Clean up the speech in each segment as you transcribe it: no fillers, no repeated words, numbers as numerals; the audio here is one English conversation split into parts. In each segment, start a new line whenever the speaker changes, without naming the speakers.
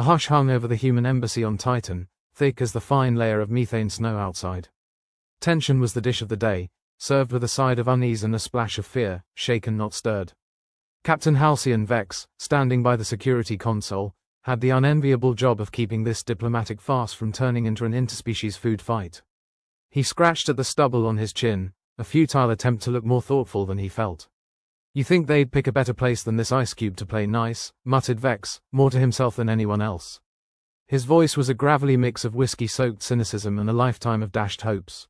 A hush hung over the human embassy on Titan, thick as the fine layer of methane snow outside. Tension was the dish of the day, served with a side of unease and a splash of fear, shaken not stirred. Captain Halcyon Vex, standing by the security console, had the unenviable job of keeping this diplomatic farce from turning into an interspecies food fight. He scratched at the stubble on his chin, a futile attempt to look more thoughtful than he felt. "You think they'd pick a better place than this ice cube to play nice," muttered Vex, more to himself than anyone else. His voice was a gravelly mix of whiskey-soaked cynicism and a lifetime of dashed hopes.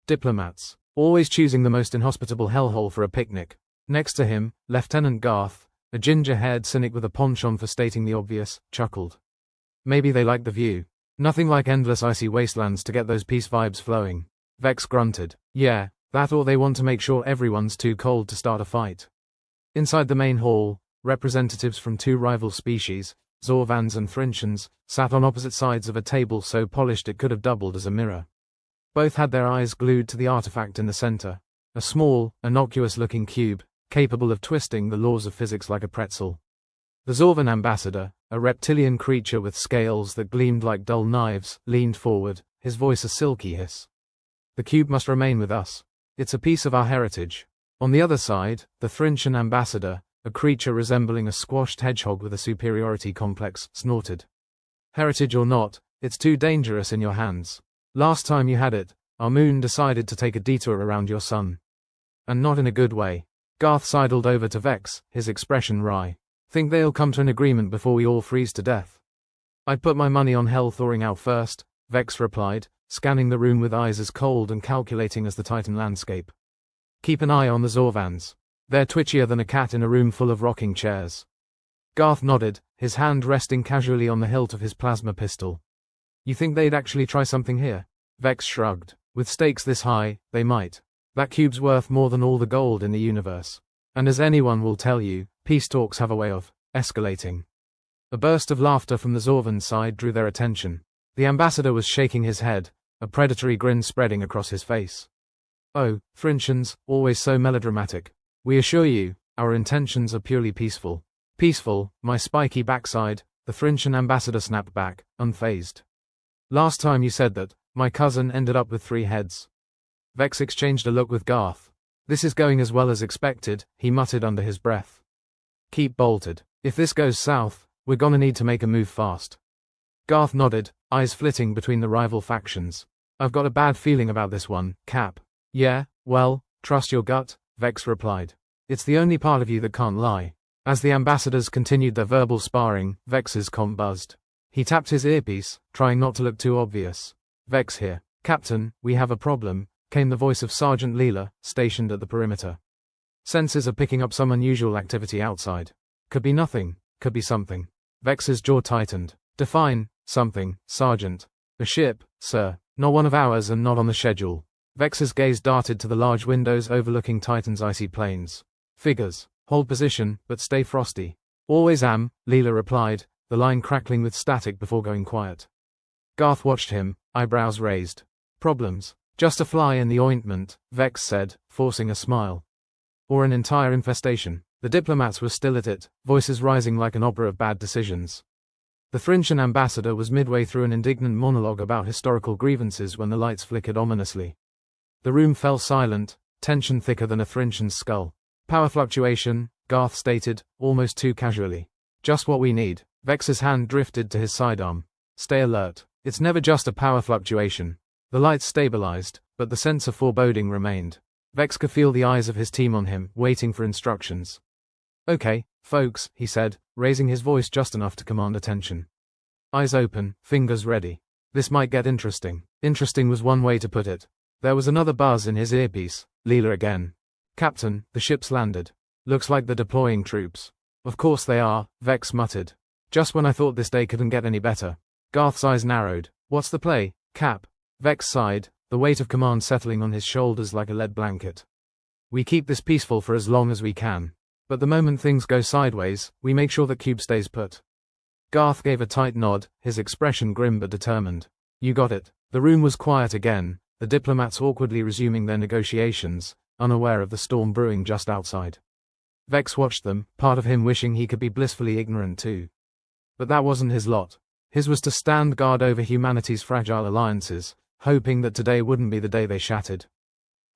Diplomats, always choosing the most inhospitable hellhole for a picnic. Next to him, Lieutenant Garth, a ginger-haired cynic with a penchant for stating the obvious, chuckled. Maybe they like the view. Nothing like endless icy wastelands to get those peace vibes flowing. Vex grunted. Yeah, that or they want to make sure everyone's too cold to start a fight. Inside the main hall, representatives from two rival species, Zorvans and Thrinchans, sat on opposite sides of a table so polished it could have doubled as a mirror. Both had their eyes glued to the artifact in the center, a small, innocuous-looking cube, capable of twisting the laws of physics like a pretzel. The Zorvan ambassador, a reptilian creature with scales that gleamed like dull knives, leaned forward, his voice a silky hiss. The cube must remain with us. It's a piece of our heritage. On the other side, the Thrinchan ambassador, a creature resembling a squashed hedgehog with a superiority complex, snorted. Heritage or not, it's too dangerous in your hands. Last time you had it, our moon decided to take a detour around your sun. And not in a good way. Garth sidled over to Vex, his expression wry. Think they'll come to an agreement before we all freeze to death? I'd put my money on hell thawing out first, Vex replied, scanning the room with eyes as cold and calculating as the Titan landscape. Keep an eye on the Zorvans. They're twitchier than a cat in a room full of rocking chairs. Garth nodded, his hand resting casually on the hilt of his plasma pistol. You think they'd actually try something here? Vex shrugged. With stakes this high, they might. That cube's worth more than all the gold in the universe. And as anyone will tell you, peace talks have a way of escalating. A burst of laughter from the Zorvan side drew their attention. The ambassador was shaking his head, a predatory grin spreading across his face. Oh, Thrinchans, always so melodramatic. We assure you, our intentions are purely peaceful. Peaceful, my spiky backside, the Thrinchan ambassador snapped back, unfazed. Last time you said that, my cousin ended up with 3 heads. Vex exchanged a look with Garth. This is going as well as expected, he muttered under his breath. Keep bolted. If this goes south, we're gonna need to make a move fast. Garth nodded, eyes flitting between the rival factions. I've got a bad feeling about this one, Cap. Yeah, well, trust your gut, Vex replied. It's the only part of you that can't lie. As the ambassadors continued their verbal sparring, Vex's comm buzzed. He tapped his earpiece, trying not to look too obvious. Vex here. Captain, we have a problem, came the voice of Sergeant Leela, stationed at the perimeter. Sensors are picking up some unusual activity outside. Could be nothing, could be something. Vex's jaw tightened. Define, something, Sergeant. A ship, sir. Not one of ours and not on the schedule. Vex's gaze darted to the large windows overlooking Titan's icy plains. Figures. Hold position, but stay frosty. Always am, Leela replied, the line crackling with static before going quiet. Garth watched him, eyebrows raised. Problems. Just a fly in the ointment, Vex said, forcing a smile. Or an entire infestation. The diplomats were still at it, voices rising like an opera of bad decisions. The Thrinchan ambassador was midway through an indignant monologue about historical grievances when the lights flickered ominously. The room fell silent, tension thicker than a Thrinchan's skull. Power fluctuation, Garth stated, almost too casually. Just what we need. Vex's hand drifted to his sidearm. Stay alert. It's never just a power fluctuation. The lights stabilized, but the sense of foreboding remained. Vex could feel the eyes of his team on him, waiting for instructions. Okay, folks, he said, raising his voice just enough to command attention. Eyes open, fingers ready. This might get interesting. Interesting was one way to put it. There was another buzz in his earpiece. Leela again. Captain, the ship's landed. Looks like they're deploying troops. Of course they are, Vex muttered. Just when I thought this day couldn't get any better. Garth's eyes narrowed. What's the play, Cap? Vex sighed, the weight of command settling on his shoulders like a lead blanket. We keep this peaceful for as long as we can. But the moment things go sideways, we make sure that Cube stays put. Garth gave a tight nod, his expression grim but determined. You got it. The room was quiet again, the diplomats awkwardly resuming their negotiations, unaware of the storm brewing just outside. Vex watched them, part of him wishing he could be blissfully ignorant too. But that wasn't his lot. His was to stand guard over humanity's fragile alliances, hoping that today wouldn't be the day they shattered.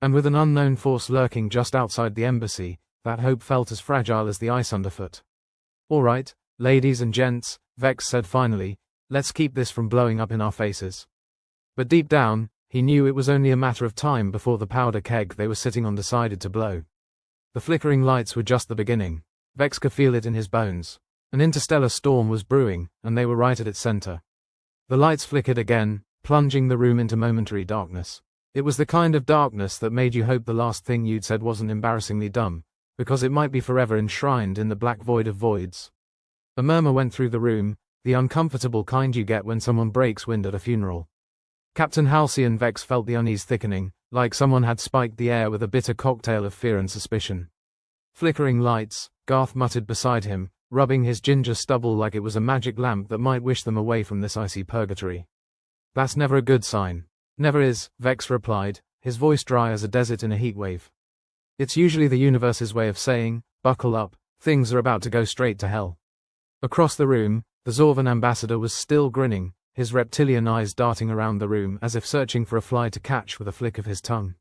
And with an unknown force lurking just outside the embassy, that hope felt as fragile as the ice underfoot. "All right, ladies and gents," Vex said finally, "let's keep this from blowing up in our faces." But deep down, he knew it was only a matter of time before the powder keg they were sitting on decided to blow. The flickering lights were just the beginning. Vex could feel it in his bones. An interstellar storm was brewing, and they were right at its center. The lights flickered again, plunging the room into momentary darkness. It was the kind of darkness that made you hope the last thing you'd said wasn't embarrassingly dumb, because it might be forever enshrined in the black void of voids. A murmur went through the room, the uncomfortable kind you get when someone breaks wind at a funeral. Captain Halcyon Vex felt the unease thickening, like someone had spiked the air with a bitter cocktail of fear and suspicion. "Flickering lights," Garth muttered beside him, rubbing his ginger stubble like it was a magic lamp that might wish them away from this icy purgatory. "That's never a good sign." "Never is," Vex replied, his voice dry as a desert in a heatwave. "It's usually the universe's way of saying, buckle up, things are about to go straight to hell." Across the room, the Zorvan ambassador was still grinning, his reptilian eyes darting around the room as if searching for a fly to catch with a flick of his tongue.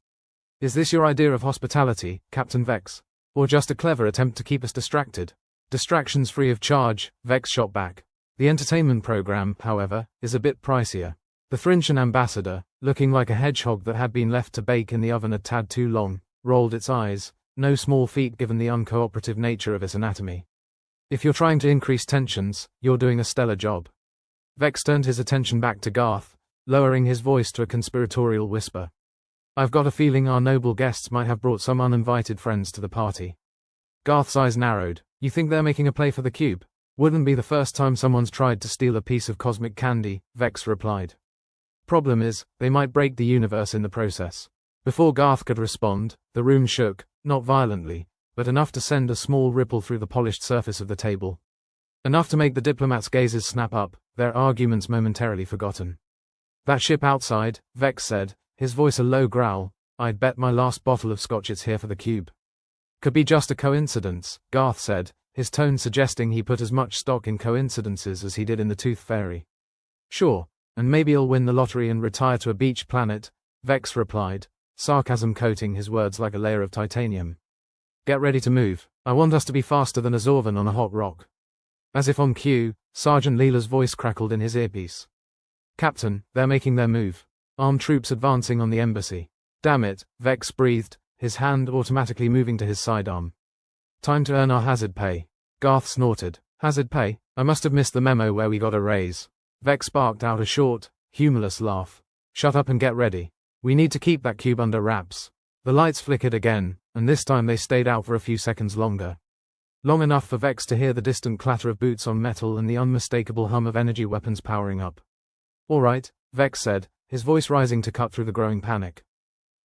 "Is this your idea of hospitality, Captain Vex? Or just a clever attempt to keep us distracted?" "Distractions free of charge," Vex shot back. "The entertainment program, however, is a bit pricier." The Thrintian ambassador, looking like a hedgehog that had been left to bake in the oven a tad too long, rolled its eyes, no small feat given the uncooperative nature of its anatomy. "If you're trying to increase tensions, you're doing a stellar job." Vex turned his attention back to Garth, lowering his voice to a conspiratorial whisper. "I've got a feeling our noble guests might have brought some uninvited friends to the party." Garth's eyes narrowed. "You think they're making a play for the cube?" "Wouldn't be the first time someone's tried to steal a piece of cosmic candy," Vex replied. "Problem is, they might break the universe in the process." Before Garth could respond, the room shook, not violently, but enough to send a small ripple through the polished surface of the table. Enough to make the diplomats' gazes snap up, their arguments momentarily forgotten. "That ship outside," Vex said, his voice a low growl, "I'd bet my last bottle of scotch it's here for the cube." "Could be just a coincidence," Garth said, his tone suggesting he put as much stock in coincidences as he did in the Tooth Fairy. "Sure, and maybe he'll win the lottery and retire to a beach planet," Vex replied, sarcasm coating his words like a layer of titanium. "Get ready to move. I want us to be faster than a Zorvan on a hot rock." As if on cue, Sergeant Leela's voice crackled in his earpiece. "Captain, they're making their move. Armed troops advancing on the embassy." "Damn it," Vex breathed, his hand automatically moving to his sidearm. "Time to earn our hazard pay." Garth snorted. "Hazard pay? I must have missed the memo where we got a raise." Vex barked out a short, humorless laugh. "Shut up and get ready. We need to keep that cube under wraps." The lights flickered again, and this time they stayed out for a few seconds longer. Long enough for Vex to hear the distant clatter of boots on metal and the unmistakable hum of energy weapons powering up. "All right," Vex said, his voice rising to cut through the growing panic.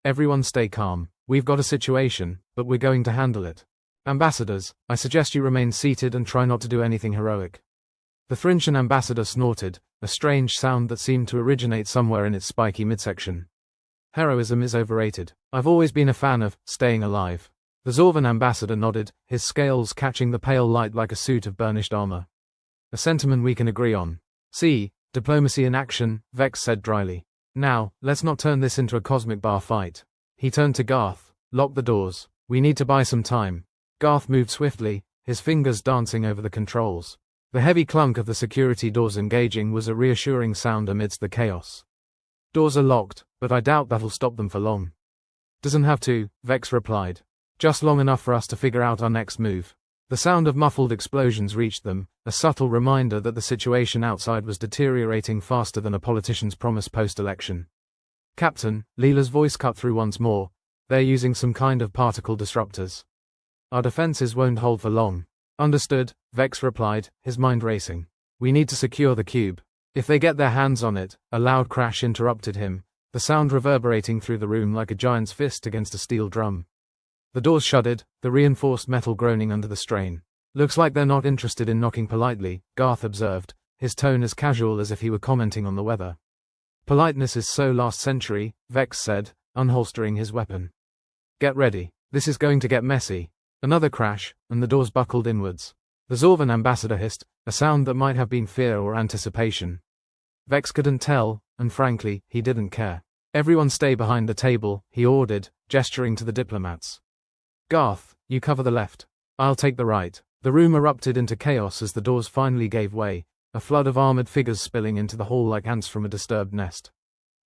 "Everyone stay calm. We've got a situation, but we're going to handle it. Ambassadors, I suggest you remain seated and try not to do anything heroic." The Thrintian ambassador snorted, a strange sound that seemed to originate somewhere in its spiky midsection. "Heroism is overrated. I've always been a fan of staying alive." The Zorvan ambassador nodded, his scales catching the pale light like a suit of burnished armor. "A sentiment we can agree on. See, diplomacy in action," Vex said dryly. "Now, let's not turn this into a cosmic bar fight." He turned to Garth. "Lock the doors. We need to buy some time." Garth moved swiftly, his fingers dancing over the controls. The heavy clunk of the security doors engaging was a reassuring sound amidst the chaos. "Doors are locked, but I doubt that'll stop them for long." "Doesn't have to," Vex replied. "Just long enough for us to figure out our next move." The sound of muffled explosions reached them, a subtle reminder that the situation outside was deteriorating faster than a politician's promise post-election. "Captain," Leela's voice cut through once more, "they're using some kind of particle disruptors. Our defenses won't hold for long." "Understood," Vex replied, his mind racing. "We need to secure the cube. If they get their hands on it," a loud crash interrupted him, the sound reverberating through the room like a giant's fist against a steel drum. The doors shuddered, the reinforced metal groaning under the strain. "Looks like they're not interested in knocking politely," Garth observed, his tone as casual as if he were commenting on the weather. "Politeness is so last century," Vex said, unholstering his weapon. "Get ready. This is going to get messy." Another crash, and the doors buckled inwards. The Zorvan ambassador hissed, a sound that might have been fear or anticipation. Vex couldn't tell, and frankly, he didn't care. Everyone stay behind the table, he ordered, gesturing to the diplomats. Garth, you cover the left. I'll take the right. The room erupted into chaos as the doors finally gave way, a flood of armored figures spilling into the hall like ants from a disturbed nest.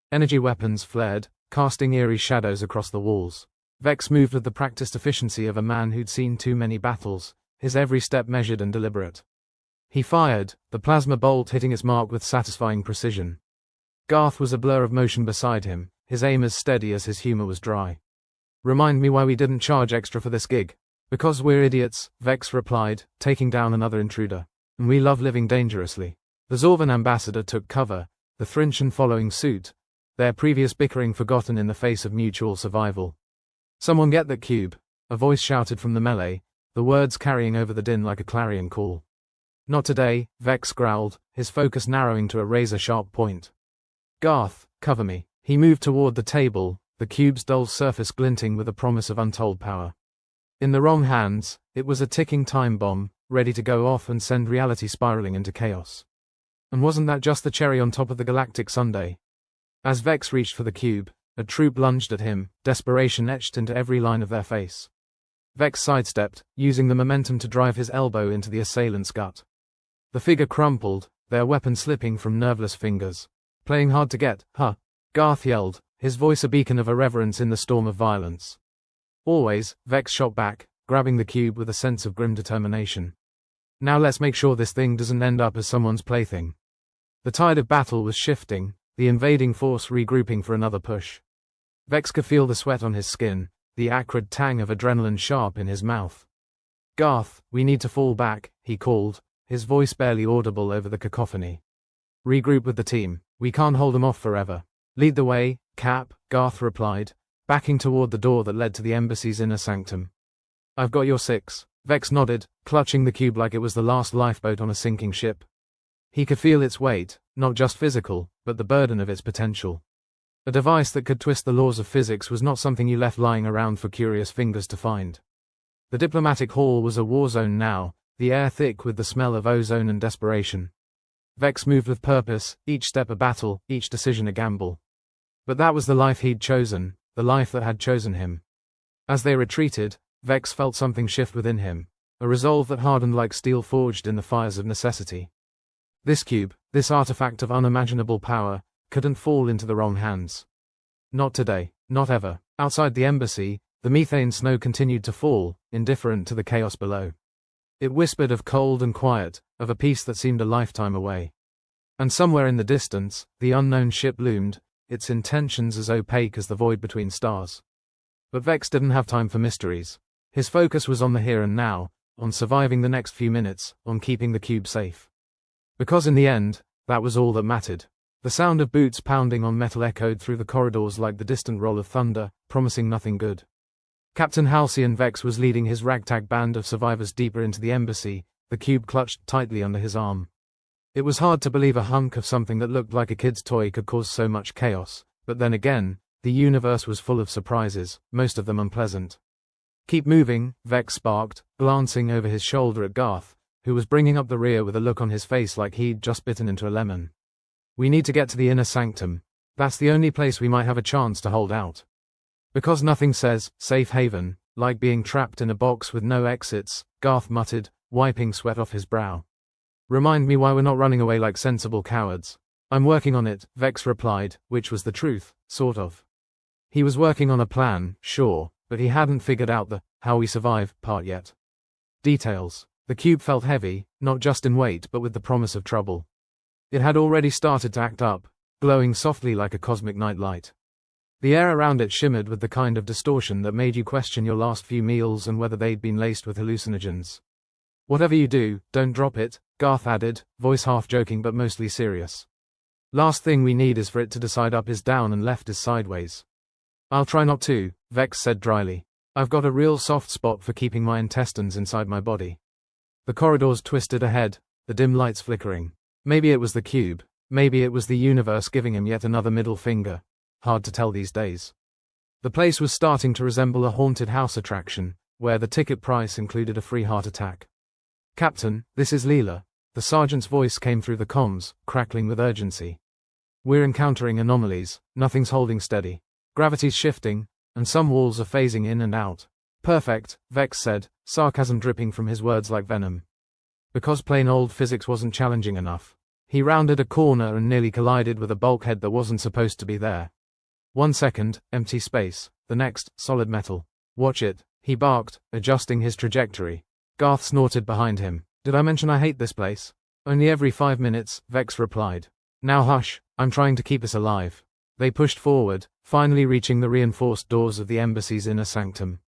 Energy weapons flared, casting eerie shadows across the walls. Vex moved with the practiced efficiency of a man who'd seen too many battles, his every step measured and deliberate. He fired, the plasma bolt hitting its mark with satisfying precision. Garth was a blur of motion beside him, his aim as steady as his humor was dry. Remind me why we didn't charge extra for this gig. Because we're idiots, Vex replied, taking down another intruder. And we love living dangerously. The Zorvan ambassador took cover, the Thrinchen following suit, their previous bickering forgotten in the face of mutual survival. Someone get that cube, a voice shouted from the melee, the words carrying over the din like a clarion call. Not today, Vex growled, his focus narrowing to a razor-sharp point. Garth, cover me. He moved toward the table, the cube's dull surface glinting with a promise of untold power. In the wrong hands, it was a ticking time bomb, ready to go off and send reality spiraling into chaos. And wasn't that just the cherry on top of the galactic sundae? As Vex reached for the cube, a troop lunged at him, desperation etched into every line of their face. Vex sidestepped, using the momentum to drive his elbow into the assailant's gut. The figure crumpled, their weapon slipping from nerveless fingers. Playing hard to get, huh? Garth yelled, his voice a beacon of irreverence in the storm of violence. Always, Vex shot back, grabbing the cube with a sense of grim determination. Now let's make sure this thing doesn't end up as someone's plaything. The tide of battle was shifting, the invading force regrouping for another push. Vex could feel the sweat on his skin, the acrid tang of adrenaline sharp in his mouth. Garth, we need to fall back, he called, his voice barely audible over the cacophony. Regroup with the team, we can't hold them off forever. Lead the way, Cap, Garth replied, backing toward the door that led to the embassy's inner sanctum. I've got your six. Vex nodded, clutching the cube like it was the last lifeboat on a sinking ship. He could feel its weight, not just physical, but the burden of its potential. A device that could twist the laws of physics was not something you left lying around for curious fingers to find. The diplomatic hall was a war zone now, the air thick with the smell of ozone and desperation. Vex moved with purpose, each step a battle, each decision a gamble. But that was the life he'd chosen, the life that had chosen him. As they retreated, Vex felt something shift within him, a resolve that hardened like steel forged in the fires of necessity. This cube, this artifact of unimaginable power, couldn't fall into the wrong hands. Not today, not ever. Outside the embassy, the methane snow continued to fall, indifferent to the chaos below. It whispered of cold and quiet, of a peace that seemed a lifetime away. And somewhere in the distance, the unknown ship loomed, its intentions as opaque as the void between stars. But Vex didn't have time for mysteries. His focus was on the here and now, on surviving the next few minutes, on keeping the cube safe. Because in the end, that was all that mattered. The sound of boots pounding on metal echoed through the corridors like the distant roll of thunder, promising nothing good. Captain Halcyon Vex was leading his ragtag band of survivors deeper into the embassy, the cube clutched tightly under his arm. It was hard to believe a hunk of something that looked like a kid's toy could cause so much chaos, but then again, the universe was full of surprises, most of them unpleasant. Keep moving, Vex sparked, glancing over his shoulder at Garth, who was bringing up the rear with a look on his face like he'd just bitten into a lemon. We need to get to the inner sanctum. That's the only place we might have a chance to hold out. Because nothing says safe haven like being trapped in a box with no exits, Garth muttered, wiping sweat off his brow. Remind me why we're not running away like sensible cowards. I'm working on it, Vex replied, which was the truth, sort of. He was working on a plan, sure, but he hadn't figured out the how we survive part yet. Details. The cube felt heavy, not just in weight but with the promise of trouble. It had already started to act up, glowing softly like a cosmic night light. The air around it shimmered with the kind of distortion that made you question your last few meals and whether they'd been laced with hallucinogens. Whatever you do, don't drop it, Garth added, voice half joking but mostly serious. Last thing we need is for it to decide up is down and left is sideways. I'll try not to, Vex said dryly. I've got a real soft spot for keeping my intestines inside my body. The corridors twisted ahead, the dim lights flickering. Maybe it was the cube, maybe it was the universe giving him yet another middle finger. Hard to tell these days. The place was starting to resemble a haunted house attraction, where the ticket price included a free heart attack. Captain, this is Leela. The sergeant's voice came through the comms, crackling with urgency. We're encountering anomalies, nothing's holding steady. Gravity's shifting, and some walls are phasing in and out. Perfect, Vex said, sarcasm dripping from his words like venom. Because plain old physics wasn't challenging enough. He rounded a corner and nearly collided with a bulkhead that wasn't supposed to be there. 1 second, empty space, the next, solid metal. Watch it, he barked, adjusting his trajectory. Garth snorted behind him. Did I mention I hate this place? Only every 5 minutes, Vex replied. Now hush, I'm trying to keep us alive. They pushed forward, finally reaching the reinforced doors of the embassy's inner sanctum.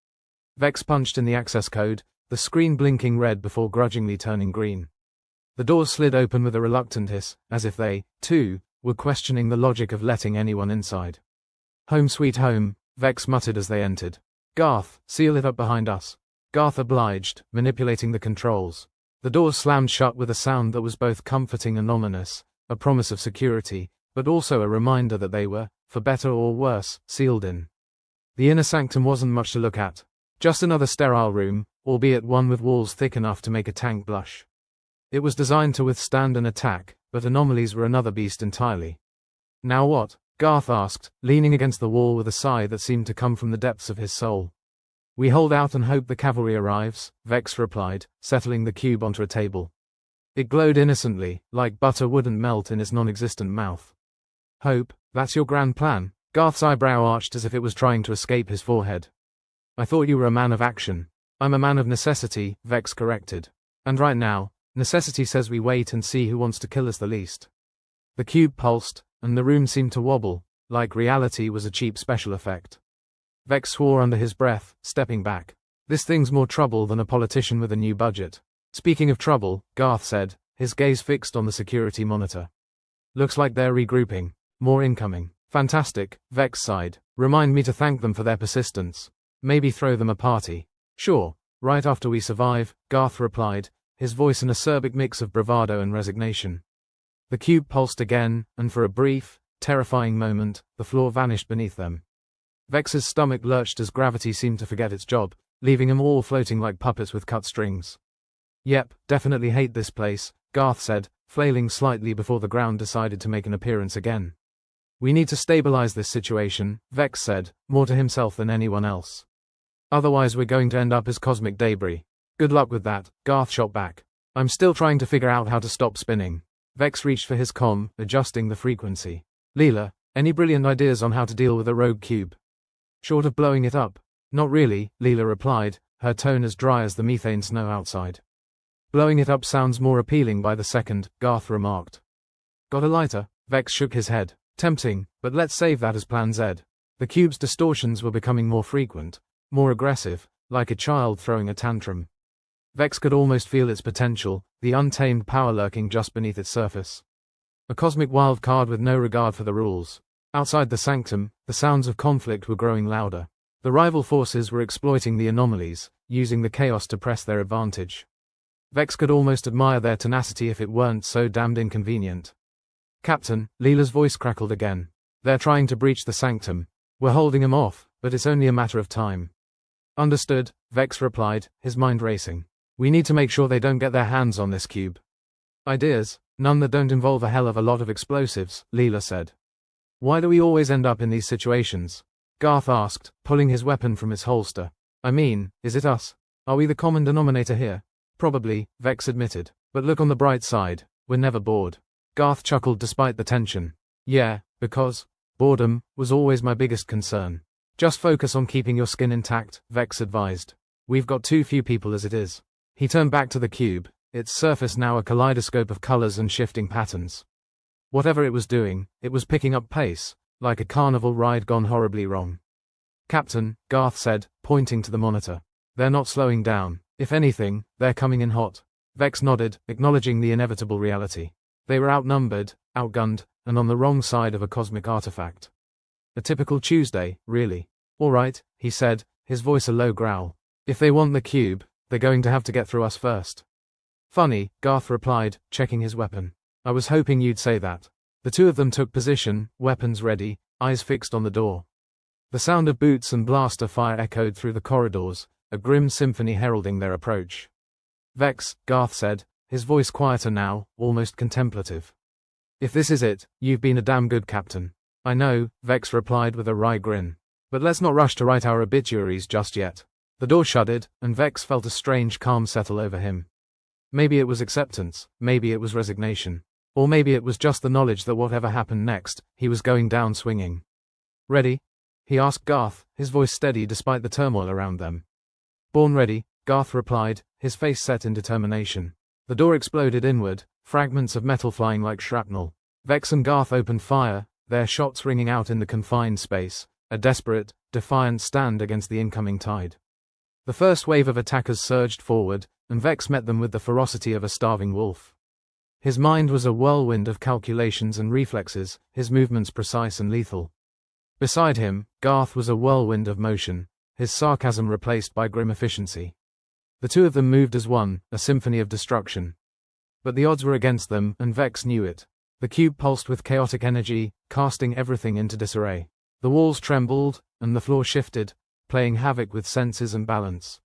Vex punched in the access code, the screen blinking red before grudgingly turning green. The doors slid open with a reluctant hiss, as if they, too, were questioning the logic of letting anyone inside. Home sweet home, Vex muttered as they entered. Garth, seal it up behind us. Garth obliged, manipulating the controls. The doors slammed shut with a sound that was both comforting and ominous, a promise of security, but also a reminder that they were, for better or worse, sealed in. The inner sanctum wasn't much to look at. Just another sterile room, albeit one with walls thick enough to make a tank blush. It was designed to withstand an attack, but anomalies were another beast entirely. Now what? Garth asked, leaning against the wall with a sigh that seemed to come from the depths of his soul. We hold out and hope the cavalry arrives, Vex replied, settling the cube onto a table. It glowed innocently, like butter wouldn't melt in its non-existent mouth. Hope, that's your grand plan? Garth's eyebrow arched as if it was trying to escape his forehead. I thought you were a man of action. I'm a man of necessity, Vex corrected. And right now, necessity says we wait and see who wants to kill us the least. The cube pulsed, and the room seemed to wobble, like reality was a cheap special effect. Vex swore under his breath, stepping back. This thing's more trouble than a politician with a new budget. Speaking of trouble, Garth said, his gaze fixed on the security monitor. Looks like they're regrouping. More incoming. Fantastic, Vex sighed. Remind me to thank them for their persistence. Maybe throw them a party. Sure, right after we survive, Garth replied, his voice an acerbic mix of bravado and resignation. The cube pulsed again, and for a brief, terrifying moment, the floor vanished beneath them. Vex's stomach lurched as gravity seemed to forget its job, leaving them all floating like puppets with cut strings. Yep, definitely hate this place, Garth said, flailing slightly before the ground decided to make an appearance again. We need to stabilize this situation, Vex said, more to himself than anyone else. Otherwise we're going to end up as cosmic debris. Good luck with that, Garth shot back. I'm still trying to figure out how to stop spinning. Vex reached for his comm, adjusting the frequency. Leela, any brilliant ideas on how to deal with a rogue cube? Short of blowing it up. Not really, Leela replied, her tone as dry as the methane snow outside. Blowing it up sounds more appealing by the second, Garth remarked. Got a lighter? Vex shook his head. Tempting, but let's save that as Plan Z. The cube's distortions were becoming more frequent, more aggressive, like a child throwing a tantrum. Vex could almost feel its potential, the untamed power lurking just beneath its surface. A cosmic wild card with no regard for the rules. Outside the sanctum, the sounds of conflict were growing louder. The rival forces were exploiting the anomalies, using the chaos to press their advantage. Vex could almost admire their tenacity if it weren't so damned inconvenient. Captain, Leela's voice crackled again. They're trying to breach the sanctum. We're holding them off, but it's only a matter of time. Understood, Vex replied, his mind racing. We need to make sure they don't get their hands on this cube. Ideas? None that don't involve a hell of a lot of explosives, Leela said. Why do we always end up in these situations? Garth asked, pulling his weapon from its holster. I mean, is it us? Are we the common denominator here? Probably, Vex admitted. But look on the bright side, we're never bored. Garth chuckled despite the tension. Yeah, because boredom was always my biggest concern. Just focus on keeping your skin intact, Vex advised. We've got too few people as it is. He turned back to the cube, its surface now a kaleidoscope of colors and shifting patterns. Whatever it was doing, it was picking up pace, like a carnival ride gone horribly wrong. Captain, Garth said, pointing to the monitor. They're not slowing down. If anything, they're coming in hot. Vex nodded, acknowledging the inevitable reality. They were outnumbered, outgunned, and on the wrong side of a cosmic artifact. A typical Tuesday, really. All right, he said, his voice a low growl. If they want the cube, they're going to have to get through us first. Funny, Garth replied, checking his weapon. I was hoping you'd say that. The two of them took position, weapons ready, eyes fixed on the door. The sound of boots and blaster fire echoed through the corridors, a grim symphony heralding their approach. Vex, Garth said, his voice quieter now, almost contemplative. If this is it, you've been a damn good captain. I know, Vex replied with a wry grin. But let's not rush to write our obituaries just yet. The door shuddered, and Vex felt a strange calm settle over him. Maybe it was acceptance, maybe it was resignation. Or maybe it was just the knowledge that whatever happened next, he was going down swinging. Ready? He asked Garth, his voice steady despite the turmoil around them. Born ready, Garth replied, his face set in determination. The door exploded inward, fragments of metal flying like shrapnel. Vex and Garth opened fire, their shots ringing out in the confined space, a desperate, defiant stand against the incoming tide. The first wave of attackers surged forward, and Vex met them with the ferocity of a starving wolf. His mind was a whirlwind of calculations and reflexes, his movements precise and lethal. Beside him, Garth was a whirlwind of motion, his sarcasm replaced by grim efficiency. The two of them moved as one, a symphony of destruction. But the odds were against them, and Vex knew it. The cube pulsed with chaotic energy, casting everything into disarray. The walls trembled, and the floor shifted, playing havoc with senses and balance.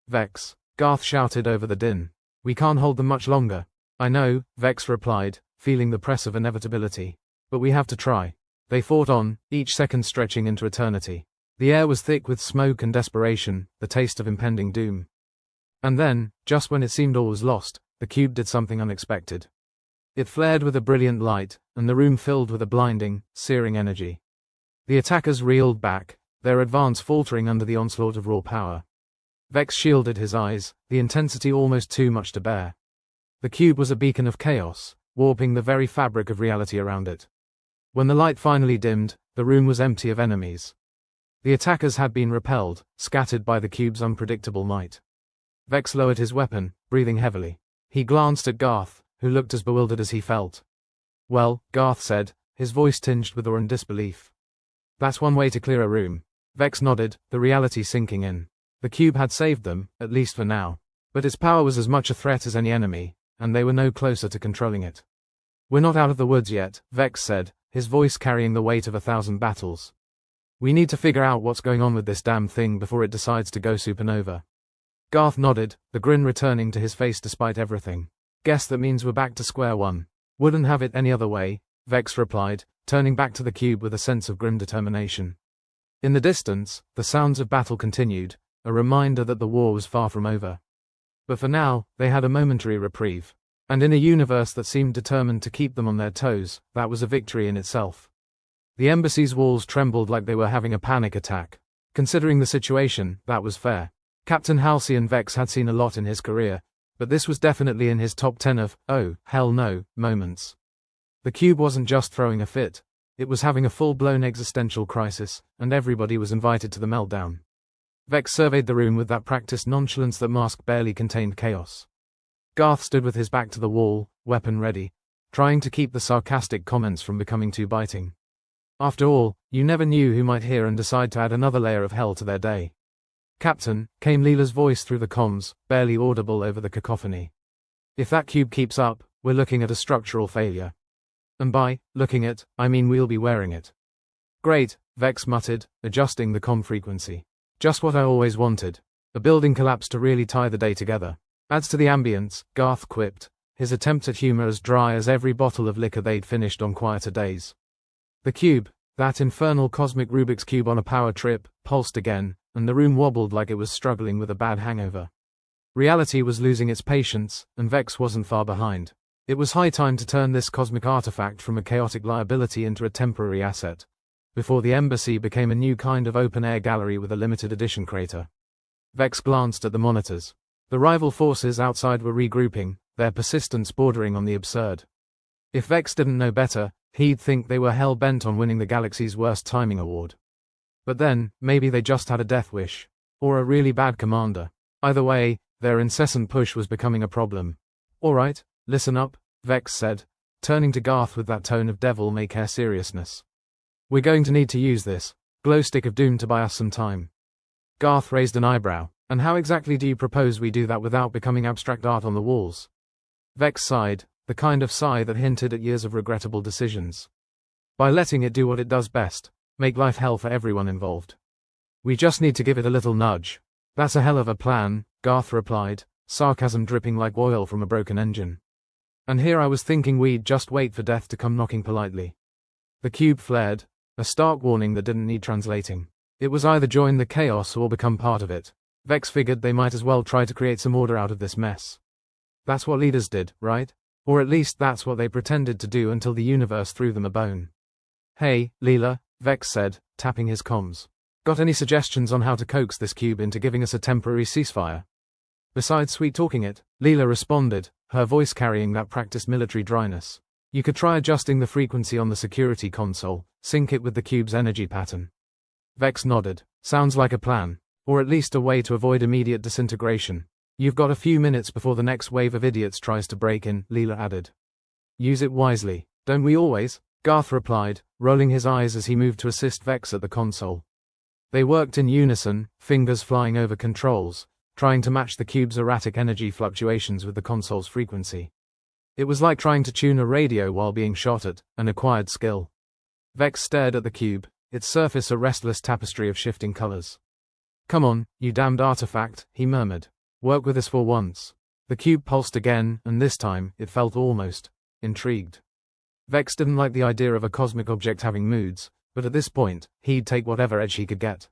Vex, Garth shouted over the din. We can't hold them much longer. I know, Vex replied, feeling the press of inevitability. But we have to try. They fought on, each second stretching into eternity. The air was thick with smoke and desperation, the taste of impending doom. And then, just when it seemed all was lost, the cube did something unexpected. It flared with a brilliant light, and the room filled with a blinding, searing energy. The attackers reeled back, their advance faltering under the onslaught of raw power. Vex shielded his eyes, the intensity almost too much to bear. The cube was a beacon of chaos, warping the very fabric of reality around it. When the light finally dimmed, the room was empty of enemies. The attackers had been repelled, scattered by the cube's unpredictable might. Vex lowered his weapon, breathing heavily. He glanced at Garth, who looked as bewildered as he felt. Well, Garth said, his voice tinged with awe and disbelief. That's one way to clear a room. Vex nodded, the reality sinking in. The cube had saved them, at least for now. But its power was as much a threat as any enemy, and they were no closer to controlling it. We're not out of the woods yet, Vex said, his voice carrying the weight of 1,000 battles. We need to figure out what's going on with this damn thing before it decides to go supernova. Garth nodded, the grin returning to his face despite everything. Guess that means we're back to square one. Wouldn't have it any other way, Vex replied, turning back to the cube with a sense of grim determination. In the distance, the sounds of battle continued, a reminder that the war was far from over. But for now, they had a momentary reprieve. And in a universe that seemed determined to keep them on their toes, that was a victory in itself. The embassy's walls trembled like they were having a panic attack. Considering the situation, that was fair. Captain Halcyon Vex had seen a lot in his career, but this was definitely in his top 10 of, oh, hell no, moments. The cube wasn't just throwing a fit, it was having a full-blown existential crisis, and everybody was invited to the meltdown. Vex surveyed the room with that practiced nonchalance that mask barely contained chaos. Garth stood with his back to the wall, weapon ready, trying to keep the sarcastic comments from becoming too biting. After all, you never knew who might hear and decide to add another layer of hell to their day. Captain, came Leela's voice through the comms, barely audible over the cacophony. If that cube keeps up, we're looking at a structural failure. And by looking at, I mean we'll be wearing it. Great, Vex muttered, adjusting the comm frequency. Just what I always wanted. A building collapse to really tie the day together. Adds to the ambience, Garth quipped, his attempt at humor as dry as every bottle of liquor they'd finished on quieter days. The cube, that infernal cosmic Rubik's Cube on a power trip, pulsed again, and the room wobbled like it was struggling with a bad hangover. Reality was losing its patience, and Vex wasn't far behind. It was high time to turn this cosmic artifact from a chaotic liability into a temporary asset, before the embassy became a new kind of open-air gallery with a limited edition crater. Vex glanced at the monitors. The rival forces outside were regrouping, their persistence bordering on the absurd. If Vex didn't know better, he'd think they were hell-bent on winning the galaxy's worst timing award. But then, maybe they just had a death wish. Or a really bad commander. Either way, their incessant push was becoming a problem. Alright, listen up, Vex said, turning to Garth with that tone of devil-may-care seriousness. We're going to need to use this glow stick of doom to buy us some time. Garth raised an eyebrow. And how exactly do you propose we do that without becoming abstract art on the walls? Vex sighed, the kind of sigh that hinted at years of regrettable decisions. By letting it do what it does best, make life hell for everyone involved. We just need to give it a little nudge. That's a hell of a plan, Garth replied, sarcasm dripping like oil from a broken engine. And here I was thinking we'd just wait for death to come knocking politely. The cube flared, a stark warning that didn't need translating. It was either join the chaos or become part of it. Vex figured they might as well try to create some order out of this mess. That's what leaders did, right? Or at least that's what they pretended to do until the universe threw them a bone. Hey, Leela, Vex said, tapping his comms. Got any suggestions on how to coax this cube into giving us a temporary ceasefire? Besides sweet-talking it, Leela responded, her voice carrying that practiced military dryness. You could try adjusting the frequency on the security console, sync it with the cube's energy pattern. Vex nodded. Sounds like a plan. Or at least a way to avoid immediate disintegration. You've got a few minutes before the next wave of idiots tries to break in, Leela added. Use it wisely, don't we always? Garth replied, rolling his eyes as he moved to assist Vex at the console. They worked in unison, fingers flying over controls, trying to match the cube's erratic energy fluctuations with the console's frequency. It was like trying to tune a radio while being shot at, an acquired skill. Vex stared at the cube, its surface a restless tapestry of shifting colors. Come on, you damned artifact, he murmured. Work with us for once. The cube pulsed again, and this time, it felt almost intrigued. Vex didn't like the idea of a cosmic object having moods, but at this point, he'd take whatever edge he could get.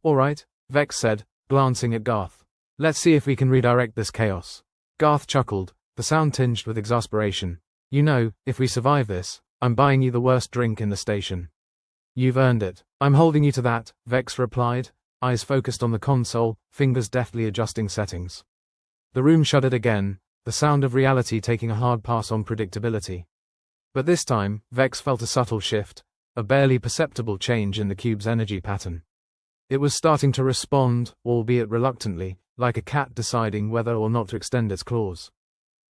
All right, Vex said, glancing at Garth. Let's see if we can redirect this chaos. Garth chuckled, the sound tinged with exasperation. You know, if we survive this, I'm buying you the worst drink in the station. You've earned it. I'm holding you to that, Vex replied, eyes focused on the console, fingers deftly adjusting settings. The room shuddered again, the sound of reality taking a hard pass on predictability. But this time, Vex felt a subtle shift, a barely perceptible change in the cube's energy pattern. It was starting to respond, albeit reluctantly, like a cat deciding whether or not to extend its claws.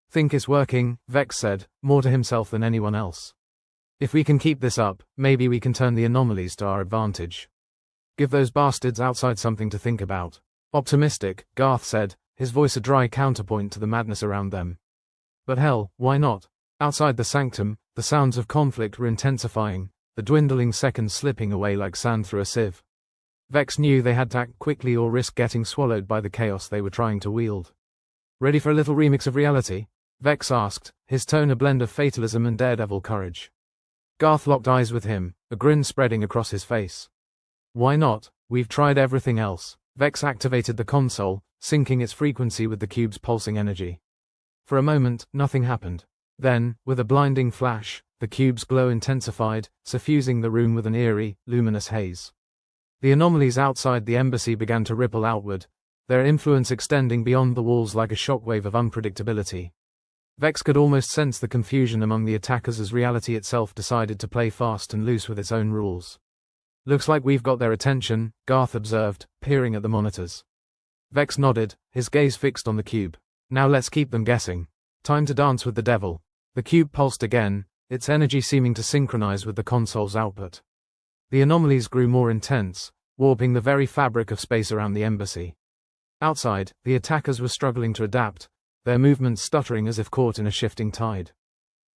Think it's working, Vex said, more to himself than anyone else. If we can keep this up, maybe we can turn the anomalies to our advantage. Give those bastards outside something to think about. Optimistic, Garth said, his voice a dry counterpoint to the madness around them. But hell, why not? Outside the sanctum, the sounds of conflict were intensifying, the dwindling seconds slipping away like sand through a sieve. Vex knew they had to act quickly or risk getting swallowed by the chaos they were trying to wield. Ready for a little remix of reality? Vex asked, his tone a blend of fatalism and daredevil courage. Garth locked eyes with him, a grin spreading across his face. Why not? We've tried everything else. Vex activated the console, syncing its frequency with the cube's pulsing energy. For a moment, nothing happened. Then, with a blinding flash, the cube's glow intensified, suffusing the room with an eerie, luminous haze. The anomalies outside the embassy began to ripple outward, their influence extending beyond the walls like a shockwave of unpredictability. Vex could almost sense the confusion among the attackers as reality itself decided to play fast and loose with its own rules. Looks like we've got their attention, Garth observed, peering at the monitors. Vex nodded, his gaze fixed on the cube. Now let's keep them guessing. Time to dance with the devil. The cube pulsed again, its energy seeming to synchronize with the console's output. The anomalies grew more intense, warping the very fabric of space around the embassy. Outside, the attackers were struggling to adapt, their movements stuttering as if caught in a shifting tide.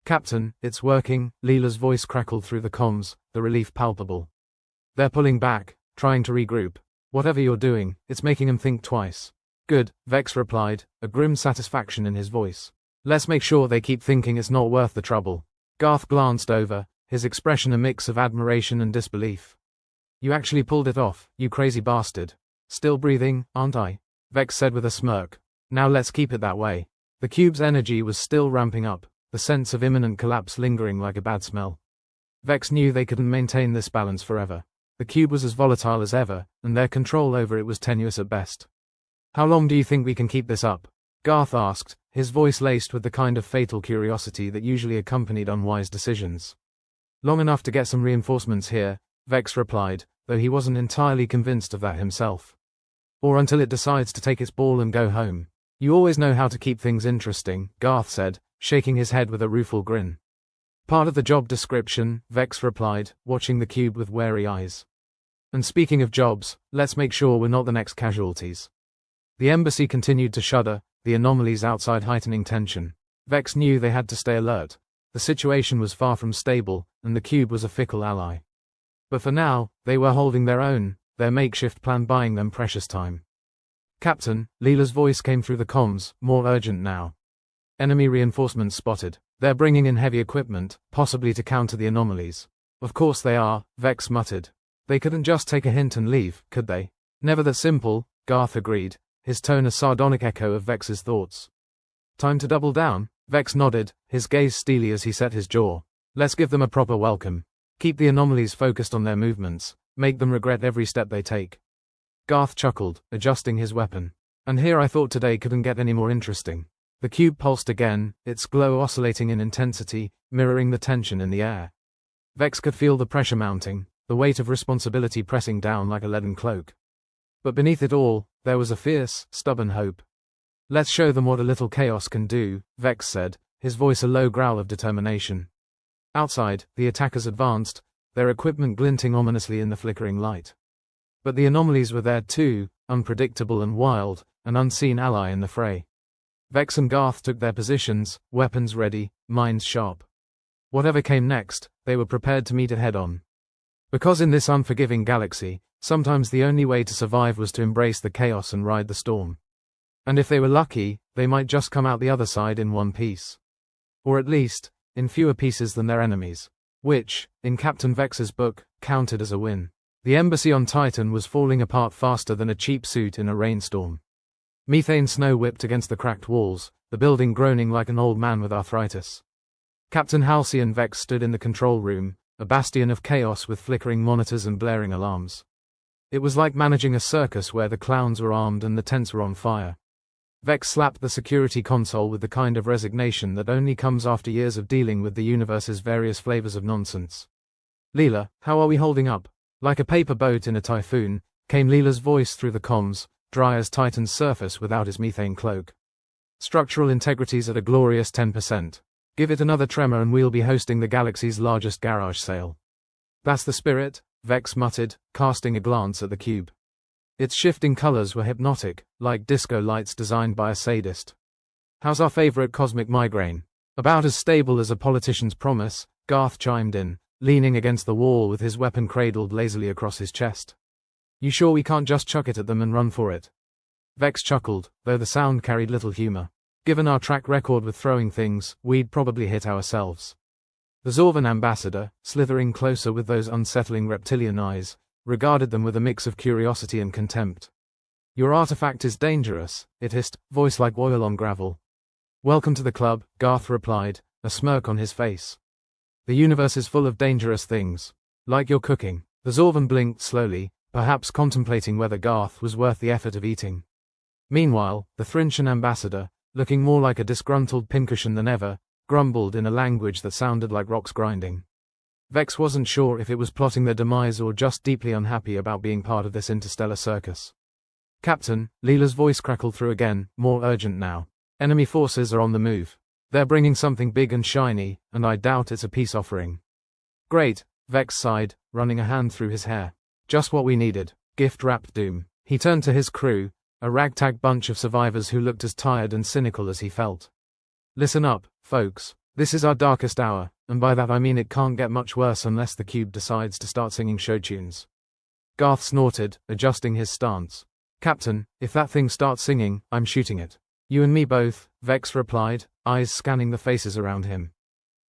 Captain, it's working, Leela's voice crackled through the comms, the relief palpable. They're pulling back, trying to regroup. Whatever you're doing, it's making them think twice. Good, Vex replied, a grim satisfaction in his voice. Let's make sure they keep thinking it's not worth the trouble. Garth glanced over, his expression a mix of admiration and disbelief. You actually pulled it off, you crazy bastard. Still breathing, aren't I? Vex said with a smirk. Now let's keep it that way. The cube's energy was still ramping up, the sense of imminent collapse lingering like a bad smell. Vex knew they couldn't maintain this balance forever. The cube was as volatile as ever, and their control over it was tenuous at best. How long do you think we can keep this up? Garth asked, his voice laced with the kind of fatal curiosity that usually accompanied unwise decisions. Long enough to get some reinforcements here, Vex replied, though he wasn't entirely convinced of that himself. Or until it decides to take its ball and go home. You always know how to keep things interesting, Garth said, shaking his head with a rueful grin. Part of the job description, Vex replied, watching the cube with wary eyes. And speaking of jobs, let's make sure we're not the next casualties. The embassy continued to shudder, the anomalies outside heightening tension. Vex knew they had to stay alert. The situation was far from stable, and the cube was a fickle ally. But for now, they were holding their own, their makeshift plan buying them precious time. Captain, Leela's voice came through the comms, more urgent now. Enemy reinforcements spotted. They're bringing in heavy equipment, possibly to counter the anomalies. Of course they are, Vex muttered. They couldn't just take a hint and leave, could they? Never that simple, Garth agreed, his tone a sardonic echo of Vex's thoughts. Time to double down, Vex nodded, his gaze steely as he set his jaw. Let's give them a proper welcome. Keep the anomalies focused on their movements, make them regret every step they take. Garth chuckled, adjusting his weapon. And here I thought today couldn't get any more interesting. The cube pulsed again, its glow oscillating in intensity, mirroring the tension in the air. Vex could feel the pressure mounting, the weight of responsibility pressing down like a leaden cloak. But beneath it all, there was a fierce, stubborn hope. Let's show them what a little chaos can do, Vex said, his voice a low growl of determination. Outside, the attackers advanced, their equipment glinting ominously in the flickering light. But the anomalies were there too, unpredictable and wild, an unseen ally in the fray. Vex and Garth took their positions, weapons ready, minds sharp. Whatever came next, they were prepared to meet it head-on. Because in this unforgiving galaxy, sometimes the only way to survive was to embrace the chaos and ride the storm. And if they were lucky, they might just come out the other side in one piece. Or at least, in fewer pieces than their enemies. Which, in Captain Vex's book, counted as a win. The embassy on Titan was falling apart faster than a cheap suit in a rainstorm. Methane snow whipped against the cracked walls, the building groaning like an old man with arthritis. Captain Halsey and Vex stood in the control room, a bastion of chaos with flickering monitors and blaring alarms. It was like managing a circus where the clowns were armed and the tents were on fire. Vex slapped the security console with the kind of resignation that only comes after years of dealing with the universe's various flavors of nonsense. Leela, how are we holding up? Like a paper boat in a typhoon, came Leela's voice through the comms, dry as Titan's surface without his methane cloak. Structural integrity's at a glorious 10%. Give it another tremor and we'll be hosting the galaxy's largest garage sale. That's the spirit, Vex muttered, casting a glance at the cube. Its shifting colors were hypnotic, like disco lights designed by a sadist. How's our favorite cosmic migraine? About as stable as a politician's promise, Garth chimed in, leaning against the wall with his weapon cradled lazily across his chest. You sure we can't just chuck it at them and run for it? Vex chuckled, though the sound carried little humor. Given our track record with throwing things, we'd probably hit ourselves. The Zorvan ambassador, slithering closer with those unsettling reptilian eyes, regarded them with a mix of curiosity and contempt. Your artifact is dangerous, it hissed, voice like oil on gravel. Welcome to the club, Garth replied, a smirk on his face. The universe is full of dangerous things. Like your cooking. The Zorvan blinked slowly, perhaps contemplating whether Garth was worth the effort of eating. Meanwhile, the Thrintian ambassador, looking more like a disgruntled pincushion than ever, grumbled in a language that sounded like rocks grinding. Vex wasn't sure if it was plotting their demise or just deeply unhappy about being part of this interstellar circus. Captain, Leela's voice crackled through again, more urgent now. Enemy forces are on the move. They're bringing something big and shiny, and I doubt it's a peace offering. Great, Vex sighed, running a hand through his hair. Just what we needed. Gift-wrapped doom. He turned to his crew, a ragtag bunch of survivors who looked as tired and cynical as he felt. Listen up, folks. This is our darkest hour, and by that I mean it can't get much worse unless the cube decides to start singing show tunes. Garth snorted, adjusting his stance. Captain, if that thing starts singing, I'm shooting it. You and me both, Vex replied, eyes scanning the faces around him.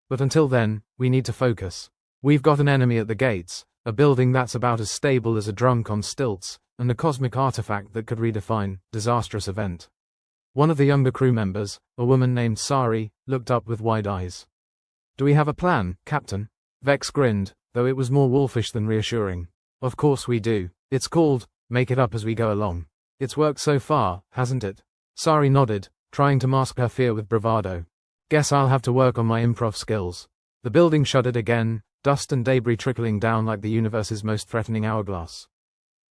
But until then, we need to focus. We've got an enemy at the gates, a building that's about as stable as a drunk on stilts, and a cosmic artifact that could redefine disastrous event. One of the younger crew members, a woman named Sari, looked up with wide eyes. Do we have a plan, Captain? Vex grinned, though it was more wolfish than reassuring. Of course we do. It's called, make it up as we go along. It's worked so far, hasn't it? Sari nodded, trying to mask her fear with bravado. Guess I'll have to work on my improv skills. The building shuddered again, dust and debris trickling down like the universe's most threatening hourglass.